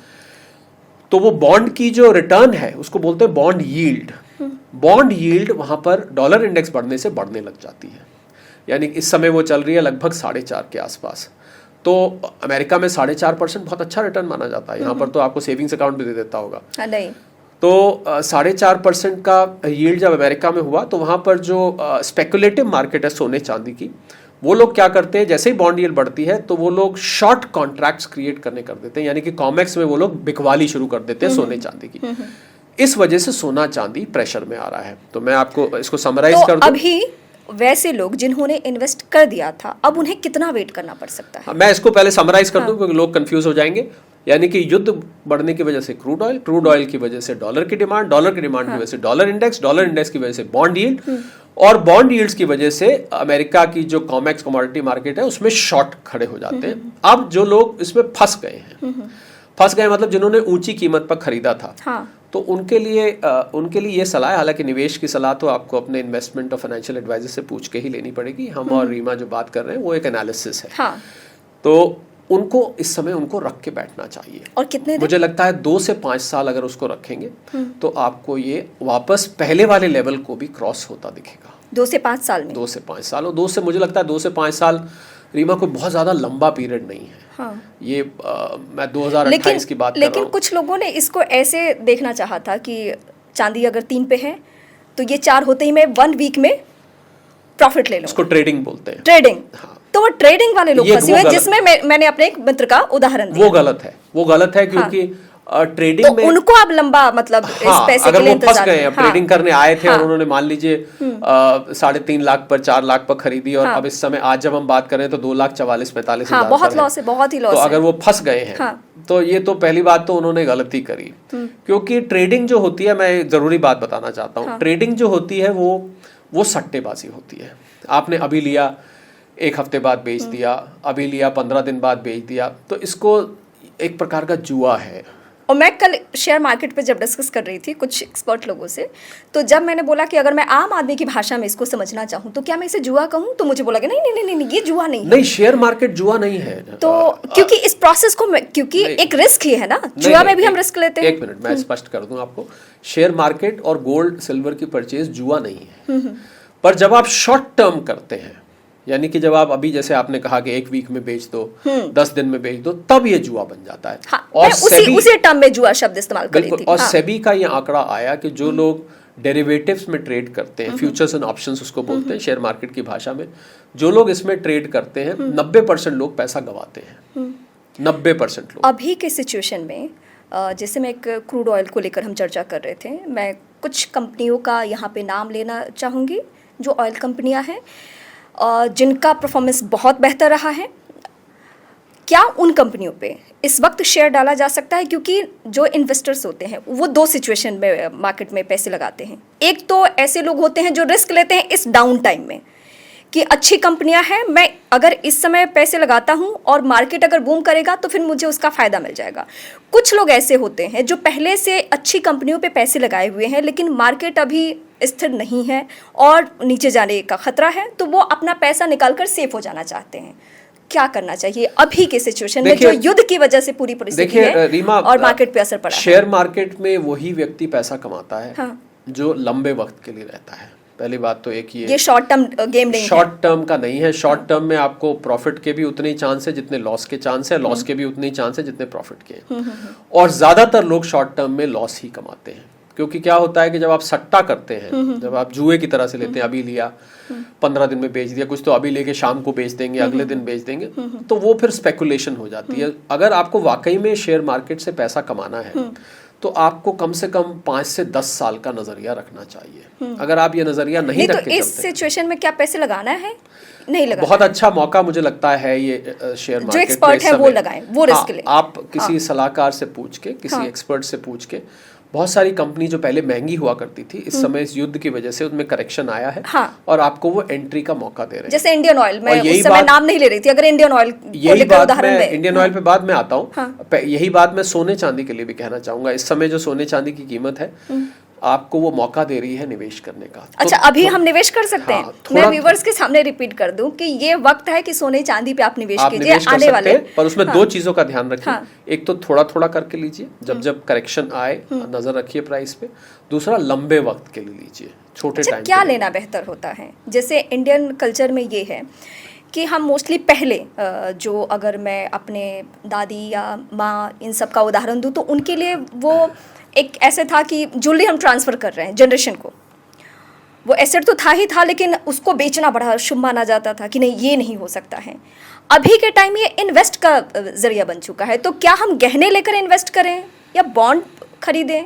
तो वो बॉन्ड की जो रिटर्न है उसको बोलते हैं बॉन्ड यील्ड। बॉन्ड यील्ड वहां पर डॉलर इंडेक्स बढ़ने से बढ़ने लग जाती है, यानी इस समय वो चल रही है लगभग 4.5 के आसपास। तो अमेरिका में 4.5% बहुत अच्छा रिटर्न माना जाता है। यहाँ पर तो आपको सेविंग्स अकाउंट भी दे देता होगा। नहीं। तो 4.5% का यील्ड जब अमेरिका में हुआ तो वहां पर जो स्पेकुलेटिव मार्केट है सोने चांदी की, वो लोग क्या करते हैं, जैसे ही बॉन्ड यील्ड बढ़ती है तो वो लोग शॉर्ट कॉन्ट्रैक्ट्स क्रिएट करने कर देते हैं, यानी कि कॉमेक्स में वो लोग बिकवाली शुरू कर देते हैं सोने चांदी की। इस वजह से सोना चांदी प्रेशर में आ रहा है। तो मैं आपको इसको समराइज कर दूं। अभी वैसे लोग जिन्होंने इन्वेस्ट कर दिया था, अब उन्हें कितना वेट करना पड़ सकता है? मैं इसको पहले समराइज कर दूं क्योंकि लोग कंफ्यूज हो जाएंगे। यानी कि युद्ध बढ़ने की वजह से क्रूड ऑयल, क्रूड ऑयल की वजह से डॉलर की डिमांड, डॉलर की डिमांड की वजह से डॉलर इंडेक्स, डॉलर इंडेक्स की वजह से बॉन्ड यील्ड, और बॉन्ड यील्ड्स की वजह से अमेरिका की जो कॉमेक्स कमोडिटी मार्केट है उसमें शॉर्ट खड़े हो जाते हैं। अब जो लोग इसमें फंस गए हैं, फंस गए मतलब जिन्होंने ऊंची कीमत पर खरीदा था, तो उनके लिए ये सलाह है। हालांकि निवेश की सलाह तो आपको अपने इन्वेस्टमेंट और फाइनेंशियल एडवाइजर से पूछ के ही लेनी पड़ेगी। हम और रीमा जो बात कर रहे हैं वो एक एनालिसिस है। तो उनको इस समय उनको रख के बैठना चाहिए। और कितने दिन? मुझे लगता है 2 से 5 साल अगर उसको रखेंगे तो आपको ये वापस पहले वाले लेवल को भी क्रॉस होता दिखेगा। 2 से 5 साल में? 2 से 5 साल। और मुझे लगता है 2 से 5 साल रीमा कोई बहुत ज्यादा लंबा पीरियड नहीं है। ये मैं 2028 की बात कर रहा हूँ। लेकिन कुछ लोगों ने इसको ऐसे देखना चाहा था कि चांदी अगर 3 पे है तो ये 4 होते ही मैं 1 वीक में प्रॉफिट ले लूं। इसको ट्रेडिंग बोलते हैं। ट्रेडिंग। तो वो ट्रेडिंग वाले लोग फंसे हुए, जिसमें मैंने अपने एक मित्र का उदाहरण दिया। वो गलत है क्योंकि ट्रेडिंग तो में उनको आप लंबा मतलब इस पैसे अगर के लिए वो फंस गए हैं, ट्रेडिंग करने आए थे और उन्होंने मान लीजिए 3.5 लाख पर 4 लाख पर खरीदी, और अब इस समय आज जब हम बात कर रहे हैं तो 2,44,45 हजार बहुत लॉस है, बहुत ही लॉस है। तो अगर वो फंस गए हैं तो ये तो पहली बात तो उन्होंने गलती करी। क्योंकि ट्रेडिंग जो होती है, मैं जरूरी बात बताना चाहता हूँ, ट्रेडिंग जो होती है वो सट्टेबाजी होती है। आपने अभी लिया, 1 हफ्ते बाद बेच दिया, अभी लिया 15 दिन बाद बेच दिया, तो इसको एक प्रकार का जुआ है। और मैं कल शेयर मार्केट पे जब डिस्कस कर रही थी कुछ एक्सपर्ट लोगों से, तो जब मैंने बोला कि अगर मैं आम आदमी की भाषा में इसको समझना चाहूँ तो क्या मैं इसे जुआ कहूँ, तो मुझे बोला कि नहीं ये जुआ नहीं है। नहीं, शेयर मार्केट जुआ नहीं है। तो क्योंकि इस प्रोसेस को क्योंकि एक रिस्क ही है ना, जुआ में भी हम रिस्क लेते हैं। 1 मिनट मैं स्पष्ट कर दूं आपको, शेयर मार्केट और गोल्ड सिल्वर की परचेज जुआ नहीं है। पर जब आप शॉर्ट टर्म करते हैं, यानी कि जब आप अभी जैसे आपने कहा कि 1 वीक में बेच दो, 10 दिन में बेच दो, तब ये जुआ बन जाता है। और उसी टर्म में जुआ शब्द इस्तेमाल कर रही थी। और सेबी का ये आंकड़ा आया कि जो लोग डेरिवेटिव्स में ट्रेड करते हैं, फ्यूचर्स एंड ऑप्शंस उसको बोलते हैं शेयर मार्केट की भाषा में, जो लोग इसमें ट्रेड करते हैं 90% लोग पैसा गंवाते हैं। 90% लोग। अभी के सिचुएशन में जैसे मैं एक क्रूड ऑयल को लेकर हम चर्चा कर रहे थे, मैं कुछ कंपनियों का यहाँ पे नाम लेना चाहूँगी जो ऑयल कंपनियाँ हैं जिनका परफॉर्मेंस बहुत बेहतर रहा है। क्या उन कंपनियों पे इस वक्त शेयर डाला जा सकता है? क्योंकि जो इन्वेस्टर्स होते हैं वो दो सिचुएशन में मार्केट में पैसे लगाते हैं। एक तो ऐसे लोग होते हैं जो रिस्क लेते हैं इस डाउन टाइम में कि अच्छी कंपनियां हैं, मैं अगर इस समय पैसे लगाता हूं और मार्केट अगर बूम करेगा तो फिर मुझे उसका फ़ायदा मिल जाएगा। कुछ लोग ऐसे होते हैं जो पहले से अच्छी कंपनियों पे पैसे लगाए हुए हैं लेकिन मार्केट अभी स्थिर नहीं है और नीचे जाने का खतरा है, तो वो अपना पैसा निकाल कर सेफ हो जाना चाहते हैं। क्या करना चाहिए अभी के सिचुएशन में जो युद्ध की वजह से पूरी परिस्थिति है रीमा, और मार्केट पे असर पड़ा है? शेयर मार्केट में वही व्यक्ति पैसा कमाता है हाँ। जो लंबे वक्त के लिए रहता है। पहली बात तो एक ये शॉर्ट टर्म गेम नहीं है, शॉर्ट टर्म का नहीं है। शॉर्ट टर्म में आपको प्रॉफिट के भी उतने ही चांस है जितने लॉस के चांस है, लॉस के भी उतने ही चांस है जितने प्रॉफिट के हैं। और ज्यादातर लोग शॉर्ट टर्म में लॉस ही कमाते हैं, क्योंकि क्या होता है कि जब आप सट्टा करते हैं, जब आप जुए की तरह से लेते हैं, अभी लिया 15 दिन में बेच दिया, कुछ तो अभी लेके शाम को बेच देंगे, अगले दिन बेच देंगे, तो वो फिर स्पेकुलेशन हो जाती है। अगर आपको वाकई में शेयर मार्केट से पैसा कमाना है तो आपको कम से कम 5 से 10 साल का नजरिया रखना चाहिए। अगर आप ये नजरिया नहीं रख के तो इस सिचुएशन में क्या पैसे लगाना है? नहीं लगाना। बहुत अच्छा मौका मुझे लगता है ये शेयर मार्केट। जो एक्सपर्ट है वो लगाएं, वो रिस्क ले। आप किसी सलाहकार से पूछ के, किसी एक्सपर्ट से पूछ के, बहुत सारी कंपनी जो पहले महंगी हुआ करती थी, इस समय इस युद्ध की वजह से उनमें करेक्शन आया है। और आपको वो एंट्री का मौका दे रहे हैं। जैसे इंडियन ऑयल, मैं उस समय नाम नहीं ले रही थी, अगर इंडियन ऑयल यही बात मैं इंडियन ऑयल पे बाद में आता हूँ। यही बात मैं सोने चांदी के लिए भी कहना चाहूंगा। इस समय जो सोने चांदी की कीमत है, आपको वो मौका दे रही है निवेश करने का। अच्छा, अभी हम निवेश कर सकते हैं? मैं व्यूअर्स के सामने रिपीट कर दूं कि ये वक्त है कि सोने चांदी पे आप निवेश कीजिए आने वाले। पर उसमें दो चीजों का ध्यान रखिए। एक तो थोड़ा थोड़ा करके लीजिए, जब जब करेक्शन आए नजर रखिए प्राइस पे। दूसरा, लंबे वक्त के लिए लीजिए, छोटे टाइम। क्या लेना बेहतर होता है? जैसे इंडियन कल्चर में ये है कि हम मोस्टली पहले जो, अगर मैं अपने दादी या माँ इन सब का उदाहरण दूं, तो उनके लिए वो एक ऐसे था कि ज्वेलरी हम ट्रांसफ़र कर रहे हैं जनरेशन को, वो एसेट तो था ही था, लेकिन उसको बेचना बड़ा शुभ माना जाता था कि नहीं, ये नहीं हो सकता है। अभी के टाइम ये इन्वेस्ट का जरिया बन चुका है, तो क्या हम गहने लेकर इन्वेस्ट करें या बॉन्ड खरीदें?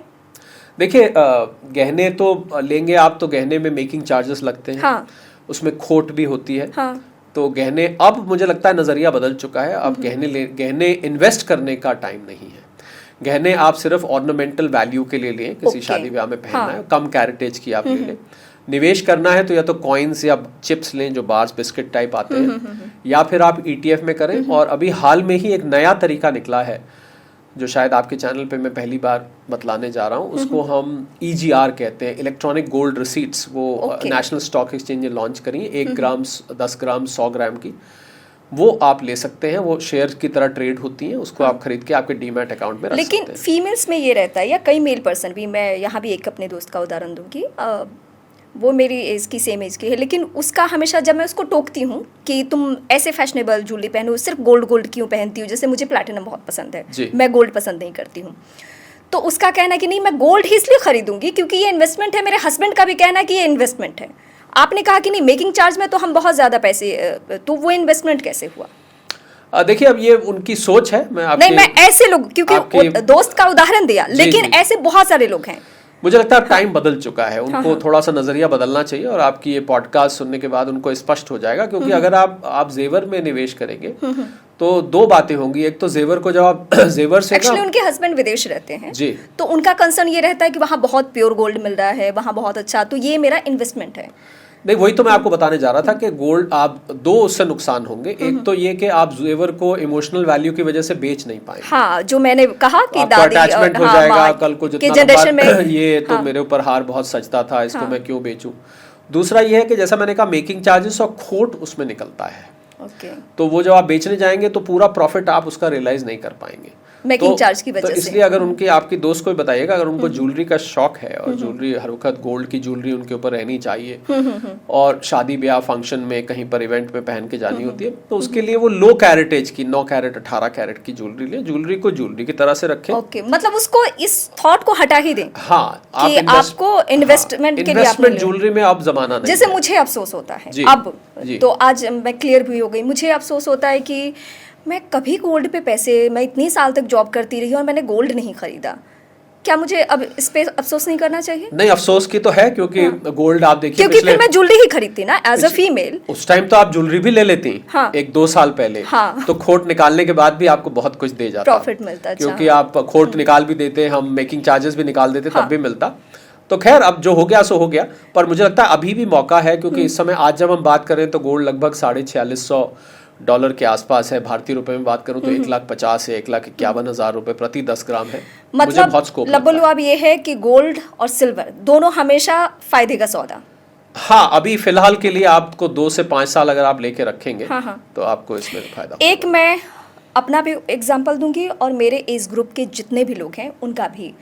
देखिए, गहने तो लेंगे आप तो गहने में मेकिंग चार्जेस लगते हैं। हाँ। उसमें खोट भी होती है। हाँ। तो गहने, अब मुझे लगता है नज़रिया बदल चुका है। अब गहने इन्वेस्ट करने का टाइम नहीं है। गहने आप सिर्फ ऑर्नामेंटल वैल्यू के लिए लें, किसी शादी ब्याह में पहनना है, कम कैरेटेज की आप ले लें। निवेश करना है तो या तो कॉइन्स या चिप्स लें जो बार्स बिस्किट टाइप आते हैं, या फिर आप ETF में करें। और अभी हाल में ही एक नया तरीका निकला है जो शायद आपके चैनल पे मैं पहली बार बतलाने जा रहा हूँ, उसको हम EGR कहते हैं, इलेक्ट्रॉनिक गोल्ड रिसीट्स। वो नेशनल स्टॉक एक्सचेंज ने लॉन्च करी है। 1 ग्राम, 10 ग्राम, 100 ग्राम की, वो आप ले सकते हैं। वो शेयर की तरह ट्रेड होती हैं, उसको आप खरीद के आपके डीमैट अकाउंट में रख सकते हैं। लेकिन फीमेल्स में ये रहता है, या कई मेल पर्सन भी, मैं यहाँ भी एक अपने दोस्त का उदाहरण दूंगी, वो मेरी एज की, सेम एज की है, लेकिन उसका हमेशा जब मैं उसको टोकती हूँ कि तुम ऐसे फैशनेबल ज्वेलरी पहनो, सिर्फ गोल्ड क्यों पहनती हो, जैसे मुझे प्लैटिनम बहुत पसंद है, मैं गोल्ड पसंद नहीं करती हूँ, तो उसका कहना है कि नहीं, मैं गोल्ड ही इसलिए खरीदूंगी क्योंकि ये इन्वेस्टमेंट है। मेरे हस्बैंड का भी कहना है कि ये इन्वेस्टमेंट है। आपने कहा कि नहीं, मेकिंग चार्ज में तो हम बहुत ज़्यादा पैसे, तो वो इन्वेस्टमेंट कैसे हुआ? देखिए, अब ये उनकी सोच है। नहीं, मैं ऐसे लोग, क्योंकि दोस्त का उदाहरण दिया, लेकिन ऐसे बहुत सारे लोग हैं। मुझे लगता है टाइम बदल चुका है, उनको थोड़ा सा नजरिया बदलना चाहिए। और आपकी ये पॉडकास्ट सुनने के बाद उनको स्पष्ट हो जाएगा। क्योंकि अगर आप जेवर में निवेश करेंगे तो दो बातें होंगी। एक तो जेवर को, जब आप जेवर से, एक्चुअली उनके हस्बैंड विदेश रहते हैं जी, तो उनका कंसर्न ये रहता है कि वहाँ बहुत प्योर गोल्ड मिल रहा है, वहाँ बहुत अच्छा, तो ये मेरा इन्वेस्टमेंट है। नहीं, वही तो मैं आपको बताने जा रहा था कि गोल्ड, आप दो उससे नुकसान होंगे। एक तो ये कि आप जेवर को इमोशनल वैल्यू की वजह से बेच नहीं पाएंगे। हाँ, जो मैंने कहा कि दादी अटैचमेंट हो जाएगा कल को, जितना जनरेशन में ये तो मेरे ऊपर हार बहुत सजता था, इसको मैं क्यों बेचूं। दूसरा ये है कि जैसा मैंने कहा, मेकिंग चार्जेस और खोट उसमें निकलता है। तो वो जब आप बेचने जाएंगे तो पूरा प्रॉफिट आप उसका रियलाइज नहीं कर पाएंगे मेकिंग चार्ज की वजह से। इसलिए अगर उनके, आपकी दोस्त को भी बताइएगा, अगर उनको ज्वेलरी का शौक है और ज्वेलरी हर वक्त गोल्ड की ज्वेलरी उनके ऊपर रहनी चाहिए और शादी ब्याह फंक्शन में कहीं पर इवेंट में पहन के जानी होती है, तो उसके लिए वो लो कैरेटेज की 9 कैरेट 18 कैरेट की ज्वेलरी ले, ज्वेलरी को ज्वेलरी की तरह से रखें। ओके, मतलब उसको इस थॉट को हटा ही दें। हाँ, कि आपको इन्वेस्टमेंट के लिए इन्वेस्टमेंट ज्वेलरी में अब जमाना नहीं। जैसे मुझे अफसोस होता है अब, तो आज मैं क्लियर भी हो गई, मुझे अफसोस होता है कि मैं कभी गोल्ड पे पैसे, मैं इतनी साल तक जॉब करती रही और मैंने गोल्ड नहीं खरीदा। क्या मुझे अब इस पे अफसोस नहीं करना चाहिए? नहीं, अफसोस की तो है, क्योंकि गोल्ड आप देखिए क्योंकि फिर मैं ज्वेलरी ही खरीदती ना एज अ फीमेल। उस टाइम तो आप ज्वेलरी भी ले लेती, हाँ। 1-2 साल पहले, हाँ। तो खोट निकालने के बाद भी आपको बहुत कुछ दे जाता, प्रॉफिट मिलता, क्योंकि आप खोट निकाल भी देते, हम मेकिंग चार्जेस भी निकाल देते, हाँ। तब भी मिलता। तो खैर, अब जो हो गया सो हो गया, पर मुझे लगता है अभी भी मौका है, क्योंकि इस समय आज जब हम बात करें तो गोल्ड लगभग $4600 के आसपास है। भारतीय रुपए में बात करूं तो 1,50,000 से 1,51,000 रुपए प्रति 10 ग्राम है। मुझे मतलब बहुत स्कोप लब्बुल अब ये है कि गोल्ड और सिल्वर दोनों हमेशा फायदे का सौदा। हाँ, अभी फिलहाल के लिए आपको 2 से 5 साल अगर आप लेके रखेंगे, हाँ। तो आपको इसमें फायदा। एक मैं अपना भी एग्जांपल दूंगी और मेरे एज ग्रुप के जितने भी लोग हैं उनका भी।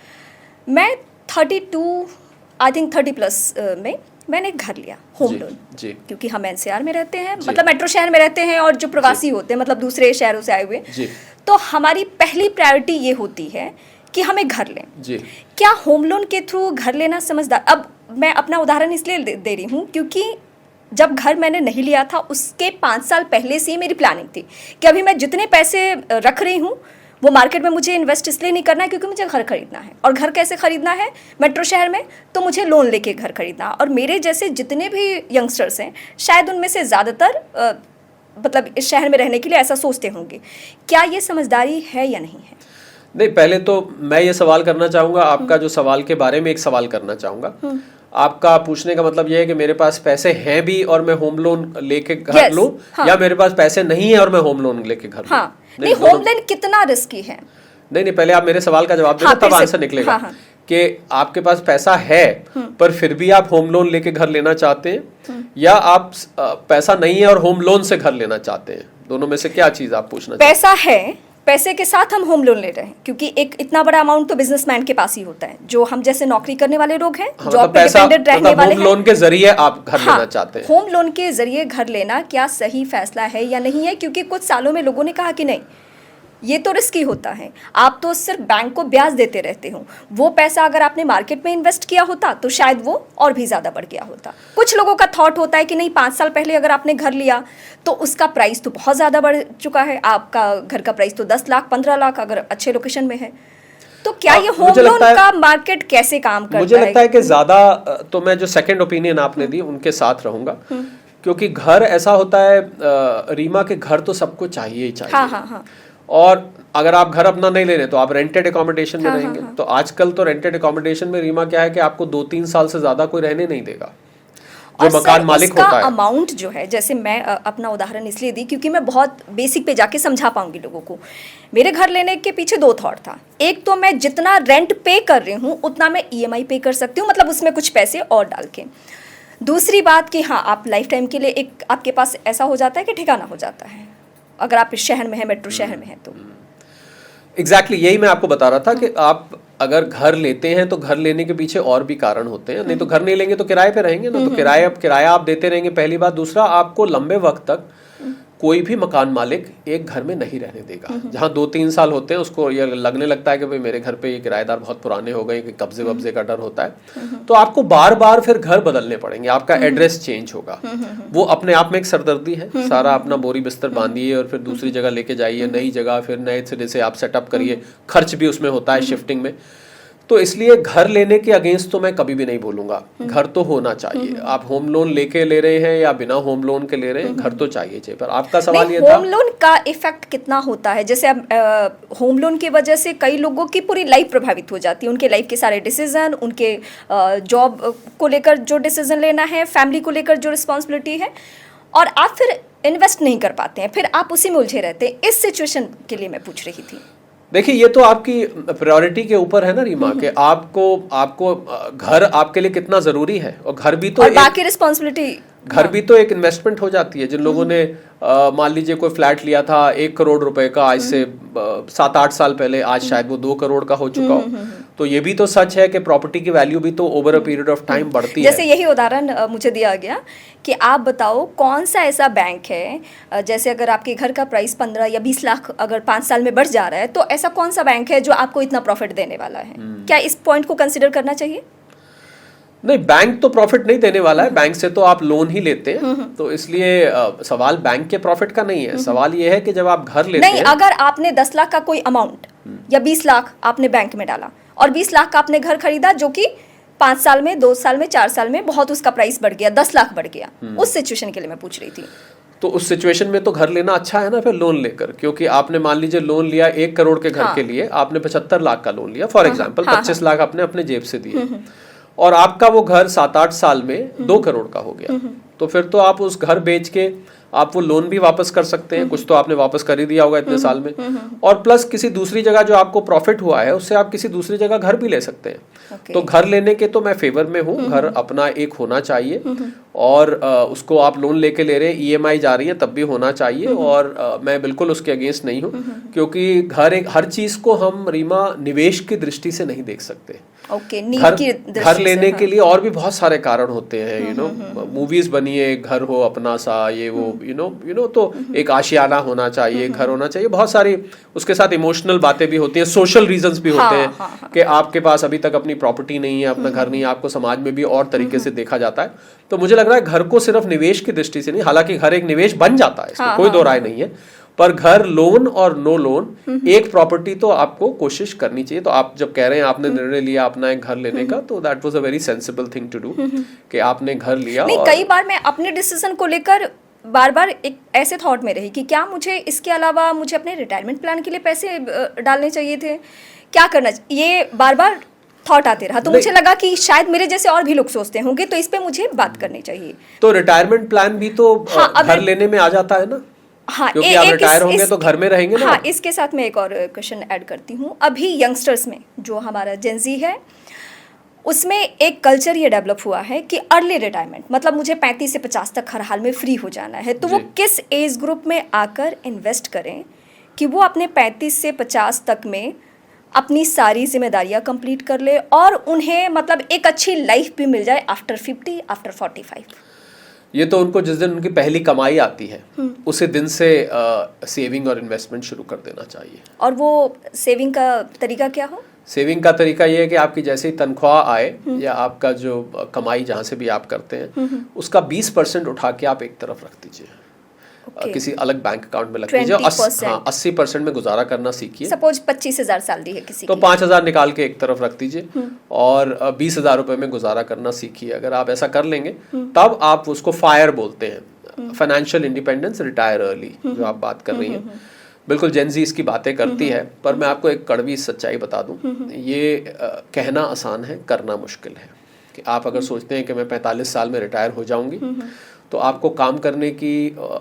मैं 32 आई थिंक 30 प्लस में मैंने एक घर लिया, होम लोन जी। क्योंकि हम एनसीआर में रहते हैं, मतलब मेट्रो शहर में रहते हैं, और जो प्रवासी होते हैं मतलब दूसरे शहरों से आए हुए, तो हमारी पहली प्रायोरिटी ये होती है कि हम एक घर लें। जी। क्या होम लोन के थ्रू घर लेना समझदार? अब मैं अपना उदाहरण इसलिए दे रही हूँ क्योंकि जब घर मैंने नहीं लिया था उसके 5 साल पहले से ही मेरी प्लानिंग थी कि अभी मैं जितने पैसे रख रही हूँ वो मार्केट में मुझे इन्वेस्ट इसलिए नहीं करना है क्योंकि मुझे घर खरीदना है। और घर कैसे खरीदना है? मेट्रो शहर में, तो मुझे लोन लेके घर खरीदना। और मेरे जैसे जितने भी यंगस्टर्स हैं शायद उनमें से ज़्यादातर मतलब इस शहर में रहने के लिए ऐसा सोचते होंगे। क्या ये समझदारी है या नहीं है? नहीं, पहले तो मैं ये सवाल करना चाहूँगा, आपका जो सवाल के बारे में एक सवाल करना चाहूँगा। आपका पूछने का मतलब ये है कि मेरे पास पैसे हैं भी और मैं होम लोन लेके घर लूं, या मेरे पास पैसे नहीं है और मैं होम लोन लेके घर लूं? नहीं, होम लोन कितना रिस्की है? नहीं, पहले आप मेरे सवाल का जवाब देना, तब आंसर निकलेगा कि आपके पास पैसा है पर फिर भी आप होम लोन लेके घर लेना चाहते हैं, या आप पैसा नहीं है और होम लोन से घर लेना चाहते हैं। दोनों में से क्या चीज आप पूछना चाहते हैं? पैसा है, पैसे के साथ हम होम लोन ले रहे हैं, क्योंकि एक इतना बड़ा अमाउंट तो बिजनेसमैन के पास ही होता है, जो हम जैसे नौकरी करने वाले लोग हैं, जॉब पे डिपेंडेंट रहने वाले हैं। होम लोन के जरिए आप घर लेना चाहते हैं। होम लोन के जरिए घर लेना क्या सही फैसला है या नहीं है? क्योंकि कुछ सालों में लोगों ने कहा कि नहीं, ये तो रिस्की होता है, आप तो सिर्फ बैंक को ब्याज देते रहते हो, वो पैसा अगर आपने मार्केट में इन्वेस्ट किया होता तो शायद वो और भी ज़्यादा बढ़ गया होता। कुछ लोगों का थॉट होता है कि नहीं, 5 साल पहले अगर आपने घर लिया तो उसका प्राइस तो बहुत ज़्यादा बढ़ चुका है, आपका घर का प्राइस तो 10 लाख 15 लाख अगर अच्छे लोकेशन में है। तो क्या ये होम लोन का मार्केट कैसे काम करता है? मुझे लगता है कि ज़्यादा तो मैं जो सेकेंड ओपिनियन आपने दी उनके साथ रहूंगा, क्योंकि घर ऐसा होता है रीमा के, घर तो सबको चाहिए ही चाहिए। हाँ। और अगर आप घर अपना नहीं ले रहे तो आप रेंटेड एकोमोडेशन में रहेंगे। तो आजकल तो रेंटेड एकोमोडेशन में रीमा क्या है कि आपको 2-3 साल से ज्यादा कोई रहने नहीं देगा, जो मकान मालिक होता है। अमाउंट जो है, जैसे मैं अपना उदाहरण इसलिए दी क्योंकि मैं बहुत बेसिक पे जाके समझा पाऊंगी लोगों को। मेरे घर लेने के पीछे 2 थॉट था। एक तो मैं जितना रेंट पे कर रही हूँ उतना मैं EMI पे कर सकती हूँ, मतलब उसमें कुछ पैसे और डाल के। दूसरी बात कि हाँ, आप लाइफ टाइम के लिए एक आपके पास ऐसा हो जाता है कि ठिकाना हो जाता है, अगर आप इस शहर में है, मेट्रो शहर में है तो। एग्जैक्टली यही मैं आपको बता रहा था कि आप अगर घर लेते हैं तो घर लेने के पीछे और भी कारण होते हैं, नहीं तो घर नहीं लेंगे तो किराए पे रहेंगे ना, तो किराया आप देते रहेंगे, पहली बात। दूसरा, आपको लंबे वक्त तक कोई भी मकान मालिक एक घर में नहीं रहने देगा। जहाँ 2-3 साल होते हैं उसको ये लगने लगता है कि भाई मेरे घर पे ये किराएदार बहुत पुराने हो गए, कि कब्जे वब्जे का डर होता है, तो आपको बार बार फिर घर बदलने पड़ेंगे, आपका एड्रेस चेंज होगा। वो अपने आप में एक सरदर्दी है। सारा अपना बोरी बिस्तर बांधिए और फिर दूसरी जगह लेके जाइए, नई जगह, फिर नए सिरे से आप सेटअप करिए, खर्च भी उसमें होता है शिफ्टिंग में। तो इसलिए घर लेने के अगेंस्ट तो मैं कभी भी नहीं बोलूंगा, घर तो होना चाहिए। आप होम लोन लेके ले रहे हैं या बिना होम लोन के ले रहे हैं, घर तो चाहिए। पर आपका सवाल ये था, होम लोन का इफेक्ट कितना होता है? जैसे अब होम लोन की वजह से कई लोगों की पूरी लाइफ प्रभावित हो जाती है, उनके लाइफ के सारे डिसीजन, उनके जॉब को लेकर जो डिसीजन लेना है, फैमिली को लेकर जो रिस्पॉन्सिबिलिटी है, और आप फिर इन्वेस्ट नहीं कर पाते हैं, फिर आप उसी में उलझे रहते हैं। इस सिचुएशन के लिए मैं पूछ रही थी। देखिए, ये तो आपकी प्रायोरिटी के ऊपर है ना रीमा, के आपको घर आपके लिए कितना जरूरी है, और घर भी तो और बाकी रिस्पॉन्सिबिलिटी, घर भी तो एक इन्वेस्टमेंट हो जाती है। जिन लोगों ने मान लीजिए कोई फ्लैट लिया था 1 करोड़ रुपए का आज से 7-8 साल पहले, आज शायद वो 2 करोड़ का हो चुका हो। तो ये भी तो सच है कि प्रॉपर्टी की वैल्यू भी तो over a period of time बढ़ती है। जैसे यही उदाहरण मुझे दिया गया कि आप बताओ कौन सा ऐसा बैंक है, जैसे अगर आपके घर का प्राइस 15 या 20 लाख अगर 5 साल में बढ़ जा रहा है, तो ऐसा कौन सा बैंक है जो आपको इतना प्रॉफिट देने वाला है? क्या इस पॉइंट को कंसिडर करना चाहिए? नहीं, बैंक तो प्रॉफिट नहीं देने वाला है, बैंक से तो आप लोन ही लेते हैं। तो इसलिए सवाल बैंक के प्रॉफिट का नहीं है, सवाल ये है कि जब आप घर लेते हैं, नहीं, अगर आपने 10 लाख का कोई अमाउंट या 20 लाख आपने बैंक में डाला और 20 लाख का आपने घर खरीदा, जो कि 5 साल में, 2 साल में, 4 साल में बहुत उसका प्राइस बढ़ गया, 10 लाख बढ़ गया। उस सिचुएशन के लिए मैं पूछ रही थी। तो उस सिचुएशन में तो घर लेना अच्छा है ना फिर लोन लेकर, क्योंकि आपने मान लीजिए लोन लिया 1 करोड़ के घर के लिए, आपने 75 लाख का लोन लिया फॉर एग्जांपल, 25 लाख आपने अपने जेब से दिए और आपका वो घर 7-8 साल में 2 करोड़ का हो गया, तो फिर तो आप उस घर बेच के आप वो लोन भी वापस कर सकते हैं, कुछ तो आपने वापस कर ही दिया होगा इतने साल में, और प्लस किसी दूसरी जगह जो आपको प्रॉफिट हुआ है उससे आप किसी दूसरी जगह घर भी ले सकते हैं। तो घर लेने के तो मैं फेवर में हूँ, घर अपना एक होना चाहिए और उसको आप लोन लेके ले रहे हैं, ईएमआई जा रही है तब भी होना चाहिए, और मैं बिल्कुल उसके अगेंस्ट नहीं हूँ, क्योंकि हर चीज को हम रीमा निवेश की दृष्टि से नहीं देख सकते। घर लेने के लिए और भी बहुत सारे कारण होते हैं, यू नो, मूवीज बनी है, घर हो अपना सा, ये वो, यू नो, तो एक आशियाना होना चाहिए, घर होना चाहिए, बहुत सारी उसके साथ इमोशनल बातें भी होती हैं, सोशल रीजंस भी होते हैं कि आपके पास अभी तक अपनी प्रॉपर्टी नहीं है, अपना घर नहीं है, आपको समाज में भी और तरीके से देखा जाता है। तो मुझे लग रहा है घर को सिर्फ निवेश की दृष्टि से नहीं, हालांकि घर एक निवेश बन जाता है, इसमें कोई दो राय नहीं है, पर घर लोन और नो लोन एक प्रॉपर्टी तो आपको कोशिश करनी चाहिए। तो आप जब कह रहे हैं आपने निर्णय लिया अपना एक घर लेने का, तो that was a very sensible thing to do कि आपने घर लिया। नहीं, कई बार मैं अपने डिसीजन को लेकर बार बार एक ऐसे थॉट में रही कि क्या मुझे इसके अलावा मुझे अपने रिटायरमेंट प्लान के लिए पैसे डालने चाहिए थे, क्या करना, ये बार बार थॉट आते रहा। तो मुझे लगा कि शायद मेरे जैसे और भी लोग सोचते होंगे, तो इस पे मुझे बात करनी चाहिए। तो रिटायरमेंट प्लान भी तो घर लेने में आ जाता है ना। हाँ, क्योंकि आप रिटायर होंगे तो घर में रहेंगे ना। हाँ, इसके साथ मैं एक और क्वेश्चन ऐड करती हूँ। अभी यंगस्टर्स में जो हमारा जेनजी है, उसमें एक कल्चर ये डेवलप हुआ है कि अर्ली रिटायरमेंट, मतलब मुझे 35 से 50 तक हर हाल में फ्री हो जाना है, तो वो किस एज ग्रुप में आकर इन्वेस्ट करें कि वो अपने 35 से 50 तक में अपनी सारी जिम्मेदारियां कंप्लीट कर ले और उन्हें मतलब एक अच्छी लाइफ भी मिल जाए आफ्टर 50, आफ्टर 45। ये तो उनको जिस दिन उनकी पहली कमाई आती है उसी दिन से सेविंग और इन्वेस्टमेंट शुरू कर देना चाहिए। और वो सेविंग का तरीका क्या हो? सेविंग का तरीका ये है कि आपकी जैसे ही तनख्वाह आए या आपका जो कमाई जहाँ से भी आप करते हैं उसका 20% उठा के आप एक तरफ रख दीजिए, किसी अलग बैंक अकाउंट में रख दीजिए। 80% में गुजारा करना सीखिए। सपोज 25,000 सैलरी है किसी तो 5,000 निकाल के एक तरफ रख दीजिए और 20,000 रुपए में गुजारा करना सीखिए। अगर आप ऐसा कर लेंगे तब आप उसको फायर बोलते हैं, फाइनेंशियल इंडिपेंडेंस, रिटायर अर्ली, जो आप बात कर रही हैं। बिल्कुल जेनजी इसकी बातें करती है, पर मैं आपको एक कड़वी सच्चाई बता दूं, ये कहना आसान है, करना मुश्किल है। कि आप अगर सोचते हैं कि मैं 45 साल में रिटायर हो जाऊंगी, तो आपको काम करने की,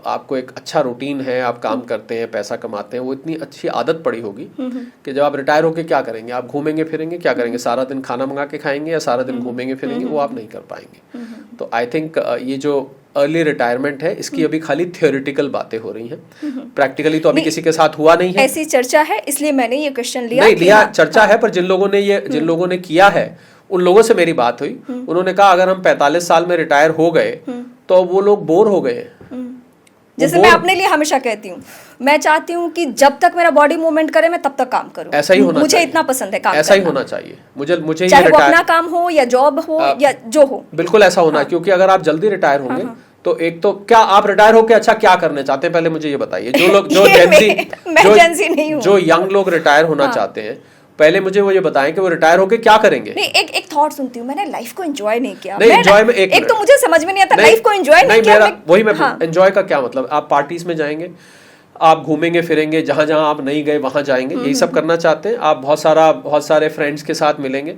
आपको एक अच्छा रूटीन है, आप काम करते हैं, पैसा कमाते हैं, वो इतनी अच्छी आदत पड़ी होगी कि जब आप रिटायर होके क्या करेंगे, आप घूमेंगे फिरेंगे, क्या करेंगे, सारा दिन खाना मंगा के खाएंगे या सारा दिन घूमेंगे फिरेंगे, वो आप नहीं कर पाएंगे। तो आई थिंक ये जो अर्ली रिटायरमेंट है, इसकी अभी खाली थियोरिटिकल बातें हो रही हैं, प्रैक्टिकली तो अभी किसी के साथ हुआ नहीं है। ऐसी चर्चा है, इसलिए मैंने ये क्वेश्चन लिया। नहीं लिया, चर्चा है, पर जिन लोगों ने किया है उन लोगों से मेरी बात हुई, उन्होंने कहा अगर हम 45 साल में रिटायर हो गए तो वो लोग बोर हो गए। जैसे मैं अपने लिए हमेशा कहती हूँ, मैं चाहती हूँ कि जब तक मेरा बॉडी मूवमेंट करे मैं तब तक काम करूँ। ऐसा ही होना मुझे चाहिए। इतना पसंद है काम ऐसा ही करना। होना चाहिए। मुझे चाहे वो अपना काम हो या जॉब हो या जो हो, बिल्कुल ऐसा होना। क्योंकि अगर आप जल्दी रिटायर होंगे तो एक तो क्या आप रिटायर होके अच्छा क्या करने चाहते हैं, पहले मुझे ये बताइए। जो लोग जो यंग लोग रिटायर होना चाहते हैं, पहले मुझे वो ये बताएं कि वो रिटायर होके क्या करेंगे। नहीं, एक थॉट सुनती हूँ, मैंने लाइफ को एंजॉय नहीं किया। नहीं, एंजॉय में एक तो मुझे समझ में नहीं आता लाइफ को एंजॉय नहीं किया। वही मैं एंजॉय का क्या मतलब, आप पार्टीज में जाएंगे, आप घूमेंगे फिरेंगे, जहां जहां आप नहीं गए वहां जाएंगे, यही सब करना चाहते हैं आप। बहुत सारे फ्रेंड्स के साथ मिलेंगे,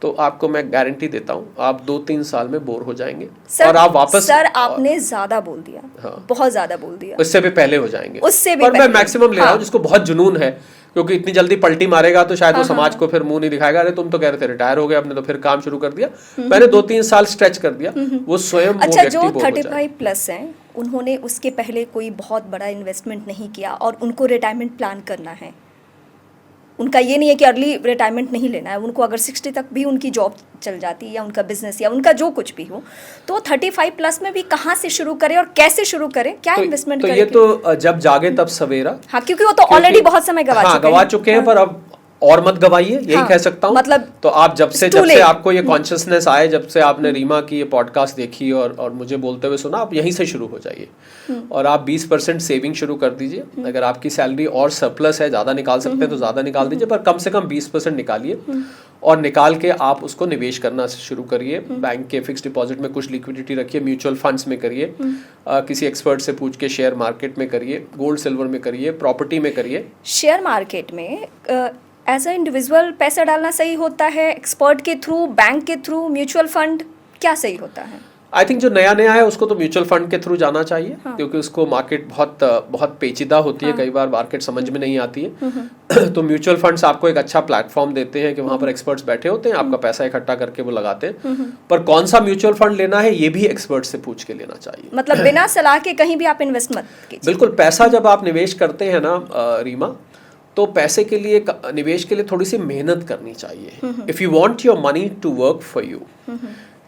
तो आपको मैं गारंटी देता हूँ आप 2-3 साल में बोर हो जाएंगे और आप वापस। सर आपने ज्यादा बोल दिया, बहुत ज्यादा बोल दिया। उससे भी पहले हो जाएंगे, उससे भी पर मैं मैक्सिमम ले रहा हूँ जिसको बहुत जुनून है, क्योंकि इतनी जल्दी पलटी मारेगा तो शायद वो समाज को फिर मुंह नहीं दिखाएगा, अरे तुम तो कह रहे थे रिटायर हो गए, आपने तो फिर काम शुरू कर दिया। मैंने 2-3 साल स्ट्रेच कर दिया, वो स्वयं। अच्छा, जो 35 प्लस हैं, उन्होंने उसके पहले कोई बहुत बड़ा इन्वेस्टमेंट नहीं किया और उनको रिटायरमेंट प्लान करना है, उनका ये नहीं है कि अर्ली रिटायरमेंट नहीं लेना है, उनको अगर 60 तक भी उनकी जॉब चल जाती है या उनका बिजनेस या उनका जो कुछ भी हो, तो 35 प्लस में भी कहाँ से शुरू करें और कैसे शुरू करें, क्या इन्वेस्टमेंट करें? ये तो जब जागे तब सवेरा। हाँ, क्योंकि वो तो ऑलरेडी बहुत समय गवा चुके हैं, पर अब और मत गवाइए, यही कह सकता हूँ। मतलब तो आप जब से आपको ये कॉन्शियसनेस आए, जब से आपने रीमा की ये पॉडकास्ट देखी और मुझे बोलते हुए सुना, आप यहीं से शुरू हो जाइए और आप 20% सेविंग शुरू कर दीजिए। अगर आपकी सैलरी और सरप्लस है, ज़्यादा निकाल सकते हैं तो ज़्यादा निकाल दीजिए, पर कम से कम 20% निकालिए और निकाल के आप उसको निवेश करना शुरू करिए। बैंक के फिक्स डिपॉजिट में कुछ लिक्विडिटी रखिए, म्यूचुअल फंड्स में करिए, किसी एक्सपर्ट से पूछ के शेयर मार्केट में करिए, गोल्ड सिल्वर में करिए, प्रॉपर्टी में करिए। शेयर मार्केट में एज अ इंडिविजुअल पैसा डालना सही होता है, एक्सपर्ट के थ्रू, बैंक के थ्रू, म्यूचुअल फंड, क्या सही होता है? आई थिंक जो नया नया है उसको तो म्यूचुअल फंड के थ्रू जाना चाहिए। हाँ। क्योंकि उसको मार्केट बहुत पेचीदा होती है। हाँ। कई बार मार्केट समझ में नहीं आती है। तो म्यूचुअल फंड्स आपको एक अच्छा प्लेटफॉर्म देते हैं कि वहां पर एक्सपर्ट्स बैठे होते हैं, आपका पैसा इकट्ठा करके वो लगाते हैं। पर कौन सा म्यूचुअल फंड लेना है ये भी एक्सपर्ट से पूछ के लेना चाहिए। मतलब बिना सलाह के कहीं भी आप इन्वेस्ट मत कीजिए। बिल्कुल। पैसा जब आप निवेश करते हैं ना रीमा, तो पैसे के लिए, निवेश के लिए थोड़ी सी मेहनत करनी चाहिए। If you want your money to work for you,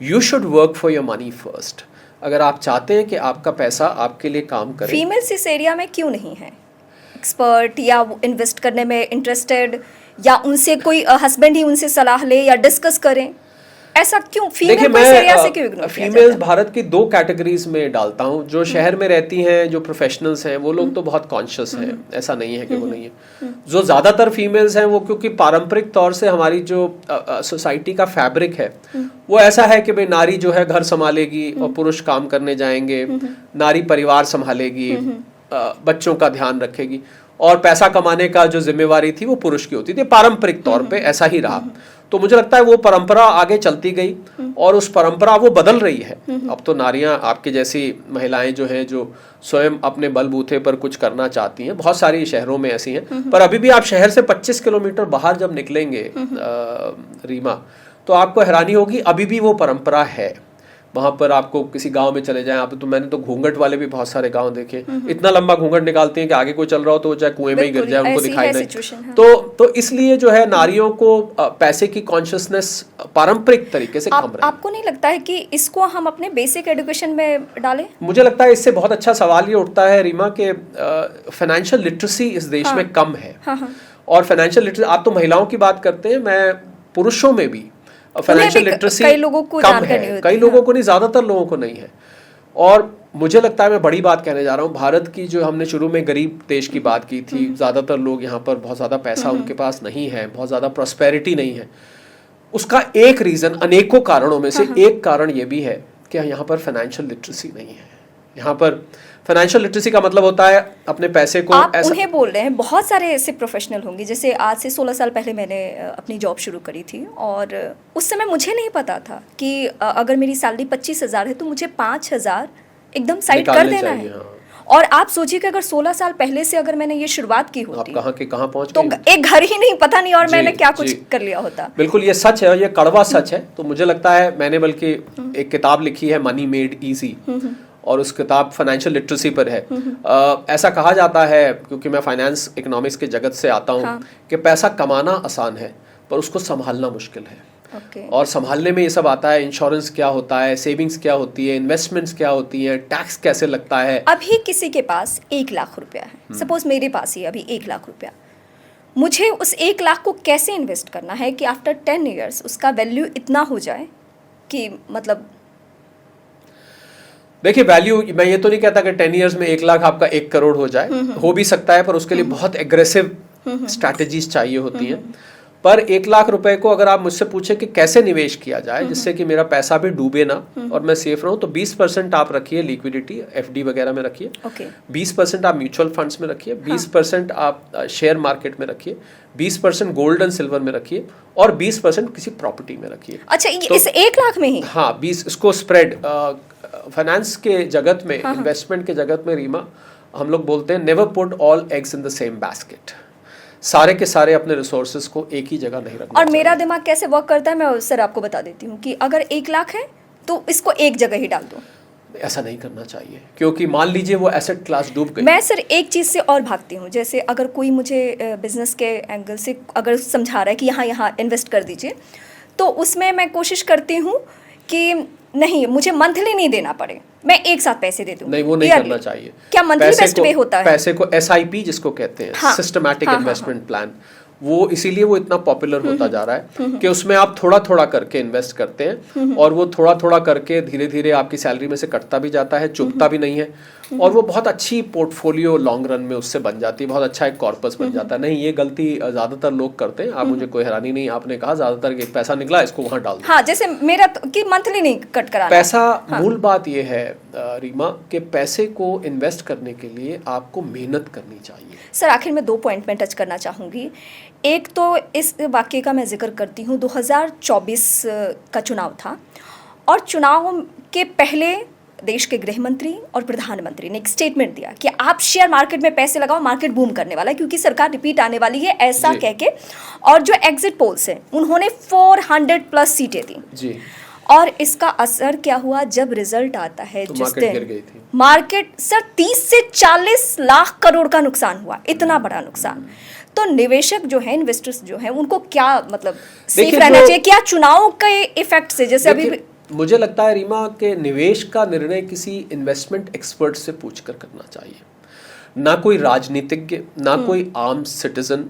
you should work for your money first. अगर आप चाहते हैं कि आपका पैसा आपके लिए काम करे। फीमेल्स इस एरिया में क्यों नहीं है एक्सपर्ट, या इन्वेस्ट करने में इंटरेस्टेड, या उनसे कोई हस्बैंड ही उनसे सलाह ले या डिस्कस करें, ऐसा क्यों? फीमेल को इस एरिया से क्यों इग्नोर किया जाता है? फीमेल्स भारत की 2 कैटेगरीज में डालता हूँ। जो शहर में रहती हैं, जो प्रोफेशनल्स हैं, वो लोग तो बहुत कॉन्शियस हैं, ऐसा नहीं है कि वो नहीं है। जो ज्यादातर फीमेल्स हैं वो, क्योंकि पारंपरिक तौर से हमारी जो सोसाइटी का फैब्रिक है वो ऐसा है कि भाई नारी जो है घर संभालेगी और पुरुष काम करने जाएंगे, नारी परिवार संभालेगी, बच्चों का ध्यान रखेगी, और पैसा कमाने का जो जिम्मेवारी थी वो पुरुष की होती थी। पारंपरिक तौर पे ऐसा ही रहा। तो मुझे लगता है वो परंपरा आगे चलती गई और उस परंपरा वो बदल रही है। अब तो नारियां, आपके जैसी महिलाएं जो हैं, जो स्वयं अपने बलबूते पर कुछ करना चाहती हैं, बहुत सारी शहरों में ऐसी हैं। पर अभी भी आप शहर से 25 किलोमीटर बाहर जब निकलेंगे रीमा, तो आपको हैरानी होगी, अभी भी वो परंपरा है। वहां पर आपको किसी गांव में चले जाएं आप, तो मैंने तो घूंघट वाले भी बहुत सारे गांव देखे। इतना लंबा घूंघट निकालते हैं कि आगे कोई चल रहा हो तो वो चाहे कुएं में ही गिर जाए, उनको दिखाई नहीं। हाँ। तो इसलिए जो है नारियों को पैसे की कॉन्शियसनेस पारंपरिक तरीके से कम रही। आपको नहीं लगता है कि इसको हम अपने बेसिक एजुकेशन में डालें? मुझे लगता है इससे बहुत अच्छा सवाल ये उठता है रीमा के फाइनेंशियल लिटरेसी इस देश में कम है। और फाइनेंशियल लिटरेसी, आप तो महिलाओं की बात करते हैं, मैं पुरुषों में भी फाइनेंशियल लिटरेसी कई लोगों को कम है। कई लोगों को नहीं, ज्यादातर लोगों को नहीं है। और मुझे लगता है, मैं बड़ी बात कहने जा रहा हूँ, भारत की जो हमने शुरू में गरीब देश की बात की थी, ज्यादातर लोग यहाँ पर बहुत ज्यादा पैसा उनके पास नहीं है, बहुत ज्यादा प्रॉस्पेरिटी नहीं है। उसका एक रीजन, अनेकों कारणों में से एक कारण ये भी है कि यहाँ पर फाइनेंशियल लिटरेसी नहीं है। यहाँ पर फाइनेंशियल लिटरेसी का मतलब होता है अपने पैसे को आप उन्हें बोल रहे हैं। बहुत सारे ऐसे प्रोफेशनल होंगे, जैसे आज से 16 साल पहले मैंने अपनी जॉब शुरू करी थी, और उस समय मुझे नहीं पता था कि अगर मेरी सैलरी 25,000 है तो मुझे 5,000 एकदम साइड कर देना है। हाँ। और आप सोचिए कि अगर 16 साल पहले से अगर मैंने ये शुरुआत की होती, आप कहाँ के कहाँ पहुँच तो एक घर ही नहीं, पता नहीं, और मैंने क्या कुछ कर लिया होता। बिल्कुल, ये सच है, ये कड़वा सच है। तो मुझे लगता है, मैंने बल्कि एक किताब लिखी है, मनी मेड इजी, और उस किताब फाइनेंशियल लिटरेसी पर है। ऐसा कहा जाता है, क्योंकि मैं फाइनेंस इकोनॉमिक्स के जगत से आता हूँ, हाँ। कि पैसा कमाना आसान है पर उसको संभालना मुश्किल है। और संभालने में ये सब आता है, इंश्योरेंस क्या होता है, सेविंग्स क्या होती है, इन्वेस्टमेंट्स क्या होती हैं, टैक्स कैसे लगता है। अभी किसी के पास 1 लाख रुपया है, सपोज मेरे पास ही अभी 1 लाख रुपया, मुझे उस 1 लाख को कैसे इन्वेस्ट करना है कि आफ्टर 10 ईयर्स उसका वैल्यू इतना हो जाए कि, मतलब देखिए, वैल्यू, मैं ये तो नहीं कहता कि 10 इयर्स में 1 लाख आपका 1 करोड़ हो जाए, हो भी सकता है, पर उसके लिए बहुत एग्रेसिव स्ट्रैटेजीज चाहिए होती हैं। पर 1 लाख रुपए को अगर आप मुझसे पूछे कि कैसे निवेश किया जाए जिससे कि मेरा पैसा भी डूबे ना और मैं सेफ रहूं, तो 20% आप रखिए लिक्विडिटी, एफडी वगैरह में रखिए, 20% आप म्यूचुअल फंड्स में रखिए, 20% आप शेयर मार्केट में रखिए, 20% गोल्ड एंड सिल्वर में रखिए, और 20% किसी प्रॉपर्टी में रखिए। अच्छा, तो इस 1 लाख में ही? हाँ, 20 इसको स्प्रेड। फाइनेंस के जगत में, इन्वेस्टमेंट के जगत में रीमा, हम लोग बोलते हैं never put all eggs in the same basket. सारे के सारे अपने रिसोर्सेज को एक ही जगह नहीं रखना। और मेरा दिमाग कैसे वर्क करता है, मैं सर आपको बता देती हूँ कि अगर 1 लाख है तो इसको एक जगह ही डाल दो। ऐसा नहीं करना चाहिए, क्योंकि मान लीजिए वो एसेट क्लास डूब गई। मैं सर एक चीज़ से और भागती हूँ, जैसे अगर कोई मुझे बिजनेस के एंगल से अगर समझा रहा है कि यहाँ इन्वेस्ट कर दीजिए, तो उसमें मैं कोशिश करती हूँ कि नहीं, मुझे मंथली नहीं देना पड़े, मैं एक साथ पैसे दे दूँ। नहीं, वो नहीं करना चाहिए। क्या मंथली बेस्ट वे होता है? पैसे को SIP जिसको कहते हैं, सिस्टमैटिक इन्वेस्टमेंट प्लान, वो इसीलिए वो इतना पॉपुलर होता जा रहा है कि उसमें आप थोड़ा थोड़ा करके इन्वेस्ट करते हैं और वो थोड़ा थोड़ा करके धीरे धीरे आपकी सैलरी में से कटता भी जाता है, चुभता भी नहीं है और वो बहुत अच्छी पोर्टफोलियो लॉन्ग रन में उससे बन जाती है, बहुत अच्छा एक कॉर्पस बन जाता है। नहीं, ये गलती ज्यादातर लोग करते हैं। आप मुझे कोई हैरानी नहीं, आपने कहा ज्यादातर एक पैसा निकला इसको वहां डाल दो। हाँ, जैसे मेरा कि मंथली नहीं कट कराना पैसा। मूल बात ये है रीमा कि पैसे को इन्वेस्ट करने के लिए आपको मेहनत करनी चाहिए। सर, आखिर में 2 पॉइंट में टच करना चाहूँगी। एक तो इस वाक्य का मैं जिक्र करती हूँ, 2024 का चुनाव था और चुनाव के पहले देश के गृह मंत्री और प्रधानमंत्री ने एक स्टेटमेंट दिया कि आप शेयर मार्केट में पैसे लगाओ, मार्केट बूम करने वाला है क्योंकि सरकार रिपीट आने वाली है, ऐसा कह के। और जो एग्जिट पोल्स हैं उन्होंने 400+ सीटें दी जी। और इसका असर क्या हुआ, जब रिजल्ट आता है तो जिस मार्केट गिर दिन गई थी। मार्केट सर 30 से 40 लाख करोड़ का नुकसान हुआ, इतना बड़ा नुकसान। तो निवेशक जो है, इन्वेस्टर्स जो है, उनको क्या मतलब सेफ रहना चाहिए क्या चुनाव के इफेक्ट से? जैसे अभी मुझे लगता है रीमा के निवेश का निर्णय किसी इन्वेस्टमेंट एक्सपर्ट से पूछकर करना चाहिए, ना कोई राजनीतिज्ञ, ना कोई आम सिटीजन,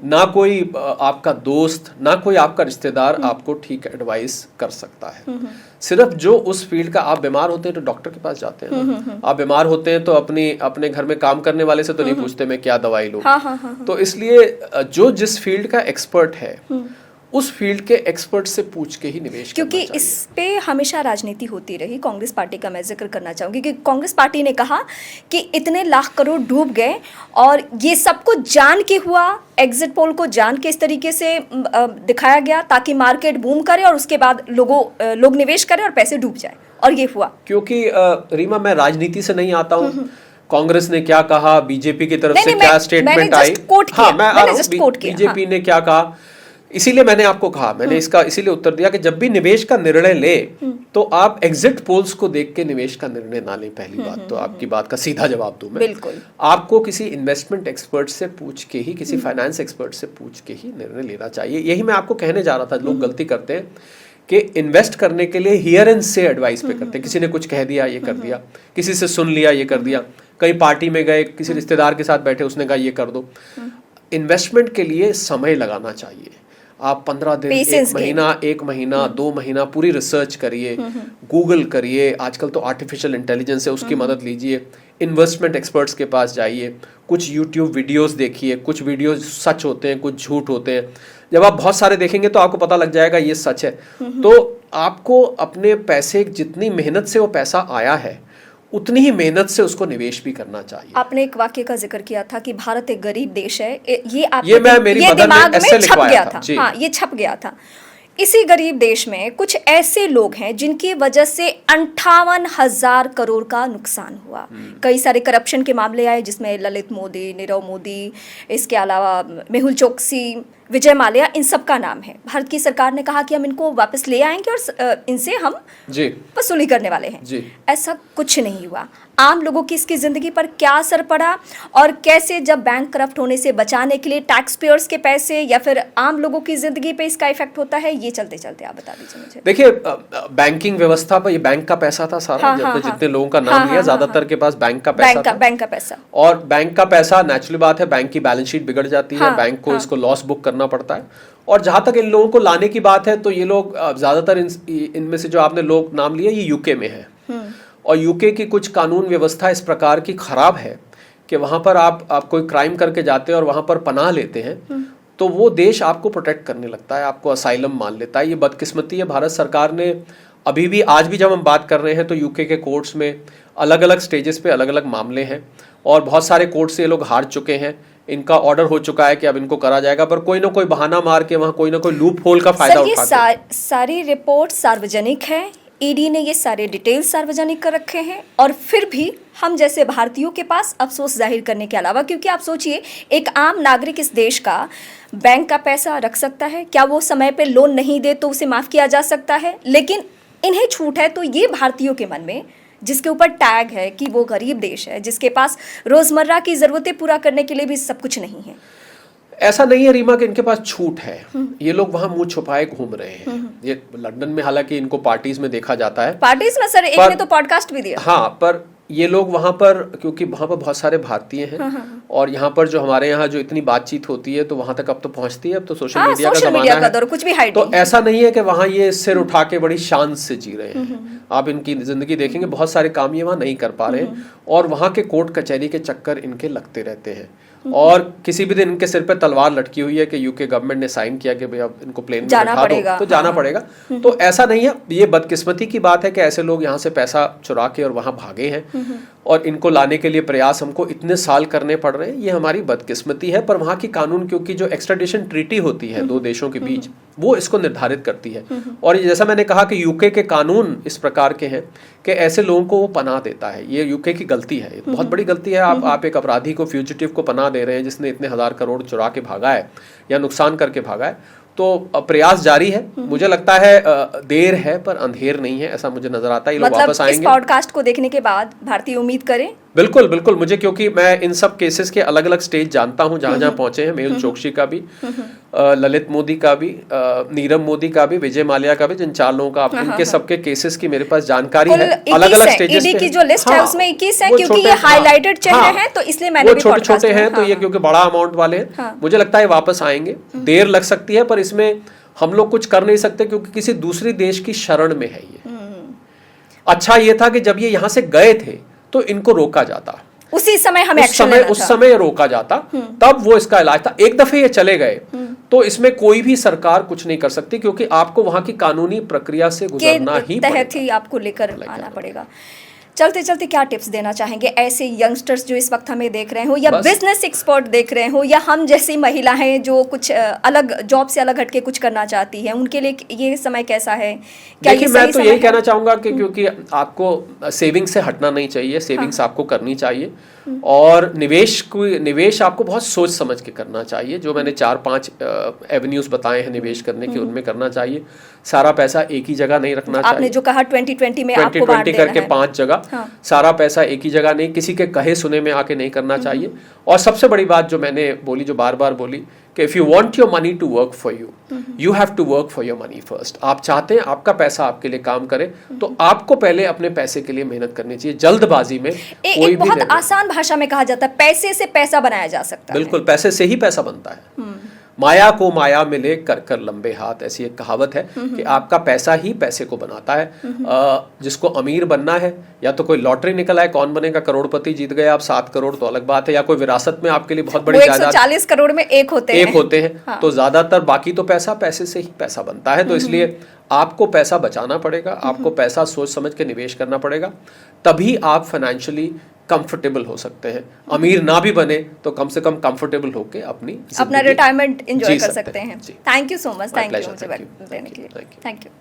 ना कोई आपका दोस्त, ना कोई आपका रिश्तेदार आपको ठीक एडवाइस कर सकता है। सिर्फ जो उस फील्ड का, आप बीमार होते हैं तो डॉक्टर के पास जाते हैं, आप बीमार होते हैं तो अपने घर में काम करने वाले से तो नहीं पूछते मैं क्या दवाई लूं। तो इसलिए जो जिस फील्ड का एक्सपर्ट है उस फील्ड के एक्सपर्ट से पूछ के ही निवेश क्योंकि इस पे हमेशा राजनीति होती रही। कांग्रेस पार्टी का मैं जिक्र करना चाहूँगी कि कांग्रेस पार्टी ने कहा कि इतने लाख करोड़ डूब गए और ये सब कुछ जान के हुआ, एग्जिट पोल को जान के इस तरीके से दिखाया गया ताकि मार्केट बूम करे और उसके बाद लोग निवेश करें और पैसे डूब जाए, और ये हुआ। क्योंकि रीमा, मैं राजनीति से नहीं आता हूँ। कांग्रेस ने क्या कहा, बीजेपी की तरफ से क्या स्टेटमेंट आई, हाँ मैं बीजेपी ने क्या कहा, इसीलिए मैंने आपको कहा, मैंने इसका इसीलिए उत्तर दिया कि जब भी निवेश का निर्णय ले तो आप एग्जिट पोल्स को देख के निवेश का निर्णय ना लें। पहली बात तो आपकी बात का सीधा जवाब दूं मैं, बिल्कुल आपको किसी इन्वेस्टमेंट एक्सपर्ट से पूछ के ही, किसी फाइनेंस एक्सपर्ट से पूछ के ही निर्णय लेना चाहिए। यही मैं आपको कहने जा रहा था। लोग गलती करते हैं कि इन्वेस्ट करने के लिए हियर एंड से एडवाइस पे करते हैं। किसी ने कुछ कह दिया, ये कर दिया, किसी से सुन लिया, ये कर दिया, कहीं पार्टी में गए, किसी रिश्तेदार के साथ बैठे, उसने कहा ये कर दो। इन्वेस्टमेंट के लिए समय लगाना चाहिए। आप 15 दिन, एक महीना 2 महीना पूरी रिसर्च करिए, गूगल करिए, आजकल तो आर्टिफिशियल इंटेलिजेंस है, उसकी मदद लीजिए, इन्वेस्टमेंट एक्सपर्ट्स के पास जाइए, कुछ यूट्यूब वीडियोस देखिए, कुछ वीडियोस सच होते हैं, कुछ झूठ होते हैं। जब आप बहुत सारे देखेंगे तो आपको पता लग जाएगा ये सच है। तो आपको अपने पैसे, जितनी मेहनत से वो पैसा आया है उतनी ही मेहनत से उसको निवेश भी करना चाहिए। आपने एक वाक्य का जिक्र किया था कि भारत एक गरीब देश है, ये मेरी दिमाग में छप गया था। हाँ, ये छप गया था। इसी गरीब देश में कुछ ऐसे लोग हैं जिनकी वजह से 58,000 करोड़ का नुकसान हुआ। कई सारे करप्शन के मामले आए जिसमें ललित मोदी, नीरव मोदी, इसके अलावा मेहुल चोकसी, विजय माल्या, इन सब का नाम है। भारत की सरकार ने कहा कि हम इनको वापस ले आएंगे और इनसे हम वसूली करने वाले हैं। ऐसा कुछ नहीं हुआ। आम लोगों की इसकी ज़िंदगी पर क्या असर पड़ा और कैसे, जब बैंक करप्ट होने से बचाने के लिए टैक्स पेयर्स के पैसे या फिर आम लोगों की ज़िंदगी पे इसका इफेक्ट होता है, ये चलते चलते आप बता दीजिए मुझे। देखिए, बैंकिंग व्यवस्था पर ये बैंक का पैसा था सारा। जितने लोगों का नाम लिया, ज्यादातर के पास बैंक का पैसा था। बैंक का पैसा, और बैंक का पैसा, नेचुरली बात है, बैंक की बैलेंस शीट बिगड़ जाती है, बैंक को इसको लॉस बुक करना पड़ता है। और जहां तक इन लोगों को लाने की बात है तो ये लोग ज्यादातर इनमें से जो आपने लोग नाम लिए, ये यूके में है। और यूके की कुछ कानून व्यवस्था इस प्रकार की खराब है कि वहां पर आप कोई क्राइम करके जाते हैं और वहां पर पनाह लेते हैं तो वो देश आपको प्रोटेक्ट करने लगता है, आपको असाइलम मान लेता है। ये बदकिस्मती है। भारत सरकार ने अभी भी, आज भी जब हम बात कर रहे हैं तो यूके के कोर्ट्स में अलग अलग स्टेजेस पे अलग अलग मामले हैं और बहुत सारे कोर्ट से ये लोग हार चुके हैं। इनका ऑर्डर हो चुका है कि अब इनको करा जाएगा, पर कोई ना कोई बहाना मार के वहाँ कोई ना कोई लूप होल का फायदा उठाते हैं। सारी रिपोर्ट सार्वजनिक है, ईडी ने ये सारे डिटेल्स सार्वजनिक कर रखे हैं और फिर भी हम जैसे भारतीयों के पास अफसोस जाहिर करने के अलावा, क्योंकि आप सोचिए एक आम नागरिक इस देश का बैंक का पैसा रख सकता है, क्या वो समय पे लोन नहीं दे तो उसे माफ़ किया जा सकता है? लेकिन इन्हें छूट है। तो ये भारतीयों के मन में, जिसके ऊपर टैग है कि वो गरीब देश है, जिसके पास रोजमर्रा की जरूरतें पूरा करने के लिए भी सब कुछ नहीं है। ऐसा नहीं है रीमा कि इनके पास छूट है। ये लोग वहां मुंह छुपाए घूम रहे हैं। ये लंदन में हालांकि इनको पार्टीज में देखा जाता है। पार्टीज में सर, एक ने तो पॉडकास्ट भी दिया। हाँ, पर ये लोग वहाँ पर, क्योंकि वहाँ पर बहुत सारे भारतीय हैं और यहाँ पर जो हमारे यहाँ जो इतनी बातचीत होती है तो वहाँ तक अब तो पहुँचती है, अब तो सोशल मीडिया का ज़माना है, दौर, कुछ भी हाइड तो ऐसा नहीं है कि वहाँ ये सिर उठा के बड़ी शान से जी रहे हैं। आप इनकी जिंदगी देखेंगे, बहुत सारे काम ये वहाँ नहीं कर पा रहे हैं और वहाँ के कोर्ट कचहरी के चक्कर इनके लगते रहते हैं और किसी भी दिन इनके सिर पे तलवार लटकी हुई है कि यूके गवर्नमेंट ने साइन किया कि भाई अब इनको प्लेन में बैठा दो, तो जाना पड़ेगा। तो ऐसा नहीं है, ये बदकिस्मती की बात है कि ऐसे लोग यहाँ से पैसा चुरा के और वहाँ भागे हैं और इनको लाने के लिए प्रयास हमको इतने साल करने पड़ रहे हैं। ये हमारी बदकिस्मती है, पर वहाँ की कानून, क्योंकि जो एक्स्ट्राडिशन ट्रीटी होती है दो देशों के बीच, वो इसको निर्धारित करती है। और जैसा मैंने कहा कि यूके के कानून इस प्रकार के हैं कि ऐसे लोगों को वो पनाह देता है। ये यूके की गलती है, बहुत बड़ी गलती है। आप एक अपराधी को, फ्यूजिटिव को पनाह दे रहे हैं जिसने इतने 1000 करोड़ चुरा के भागा है या नुकसान करके भागा है। तो प्रयास जारी है, मुझे लगता है देर है पर अंधेर नहीं है, ऐसा मुझे नजर आता है। ये लोग वापस आएंगे। इस पॉडकास्ट को देखने के बाद भारतीय उम्मीद करें? बिल्कुल बिल्कुल, मुझे, क्योंकि मैं इन सब केसेस के अलग अलग स्टेज जानता हूं जहां जहां पहुंचे हैं। मेहुल चोकसी का भी, ललित मोदी का भी, नीरव मोदी का भी, विजय माल्या का भी, जिन 4 लोगों का, इनके सबके केसेस की मेरे पास जानकारी है। अलग अलग स्टेजेस पे की जो लिस्ट है उसमें 21 है, क्योंकि ये हाईलाइटेड चेहरे हैं तो इसलिए मैंने भी छोटे छोटे हैं तो ये क्योंकि बड़ा अमाउंट वाले हैं, मुझे लगता है वापस आएंगे। देर लग सकती है पर इसमें हम लोग कुछ कर नहीं सकते क्योंकि किसी दूसरी देश की शरण में है ये। अच्छा ये था कि जब ये यहाँ से गए थे तो इनको रोका जाता, उसी समय हमें एक्शन लेना था। उस समय रोका जाता, तब वो इसका इलाज था। एक दफे ये चले गए तो इसमें कोई भी सरकार कुछ नहीं कर सकती, क्योंकि आपको वहां की कानूनी प्रक्रिया से गुजरना ही तहत ही आपको लेकर आना पड़ेगा। चलते चलते क्या टिप्स देना चाहेंगे ऐसे यंगस्टर्स जो इस वक्त हमें देख रहे हो, या बिजनेस एक्सपर्ट देख रहे हो, या हम जैसी महिलाएं जो कुछ अलग जॉब से अलग हटके कुछ करना चाहती हैं, उनके लिए ये समय कैसा है? क्या देखिए, मैं तो यही कहना चाहूंगा कि क्योंकि आपको सेविंग से हटना नहीं चाहिए, सेविंग्स आपको करनी चाहिए और निवेश आपको बहुत सोच समझ के करना चाहिए। जो मैंने 4-5 एवेन्यूज बताए हैं निवेश करने के, उनमें करना चाहिए। सारा पैसा एक ही जगह नहीं रखना चाहिए। आपने जो कहा 2020 में आपको बांट देना करके 5 जगह, सारा पैसा एक ही जगह नहीं, किसी के कहे सुने में आके नहीं करना चाहिए। और सबसे बड़ी बात जो मैंने बोली, जो बार बार बोली, कि if you want your money to work for you, you have to work for your money first. आप चाहते हैं आपका पैसा आपके लिए काम करे, तो आपको पहले अपने पैसे के लिए मेहनत करनी चाहिए। जल्दबाजी में कोई भी बहुत आसान भाषा में कहा जाता है, पैसे से पैसा बनाया जा सकता है। बिल्कुल, पैसे से ही पैसा बनता है। माया को माया मिले कर कर लंबे हाथ, ऐसी एक कहावत है कि आपका पैसा ही पैसे को बनाता है। जिसको अमीर बनना है, या तो कोई लॉटरी निकल आए, कौन बनेगा करोड़पति, जीत गए आप 7 करोड़ तो अलग बात है, या कोई विरासत में आपके लिए बहुत बड़ी जायदाद, 140 करोड़ में एक होते हैं। हाँ। तो ज्यादातर बाकी तो पैसे से ही पैसा बनता है। तो इसलिए आपको पैसा बचाना पड़ेगा, आपको पैसा सोच समझ के निवेश करना पड़ेगा, तभी आप फाइनेंशियली कंफर्टेबल हो सकते हैं। अमीर ना भी बने तो कम से कम कंफर्टेबल होके अपना रिटायरमेंट एंजॉय कर सकते हैं। Thank you so much, thank you मुझे देने के लिए, थैंक यू।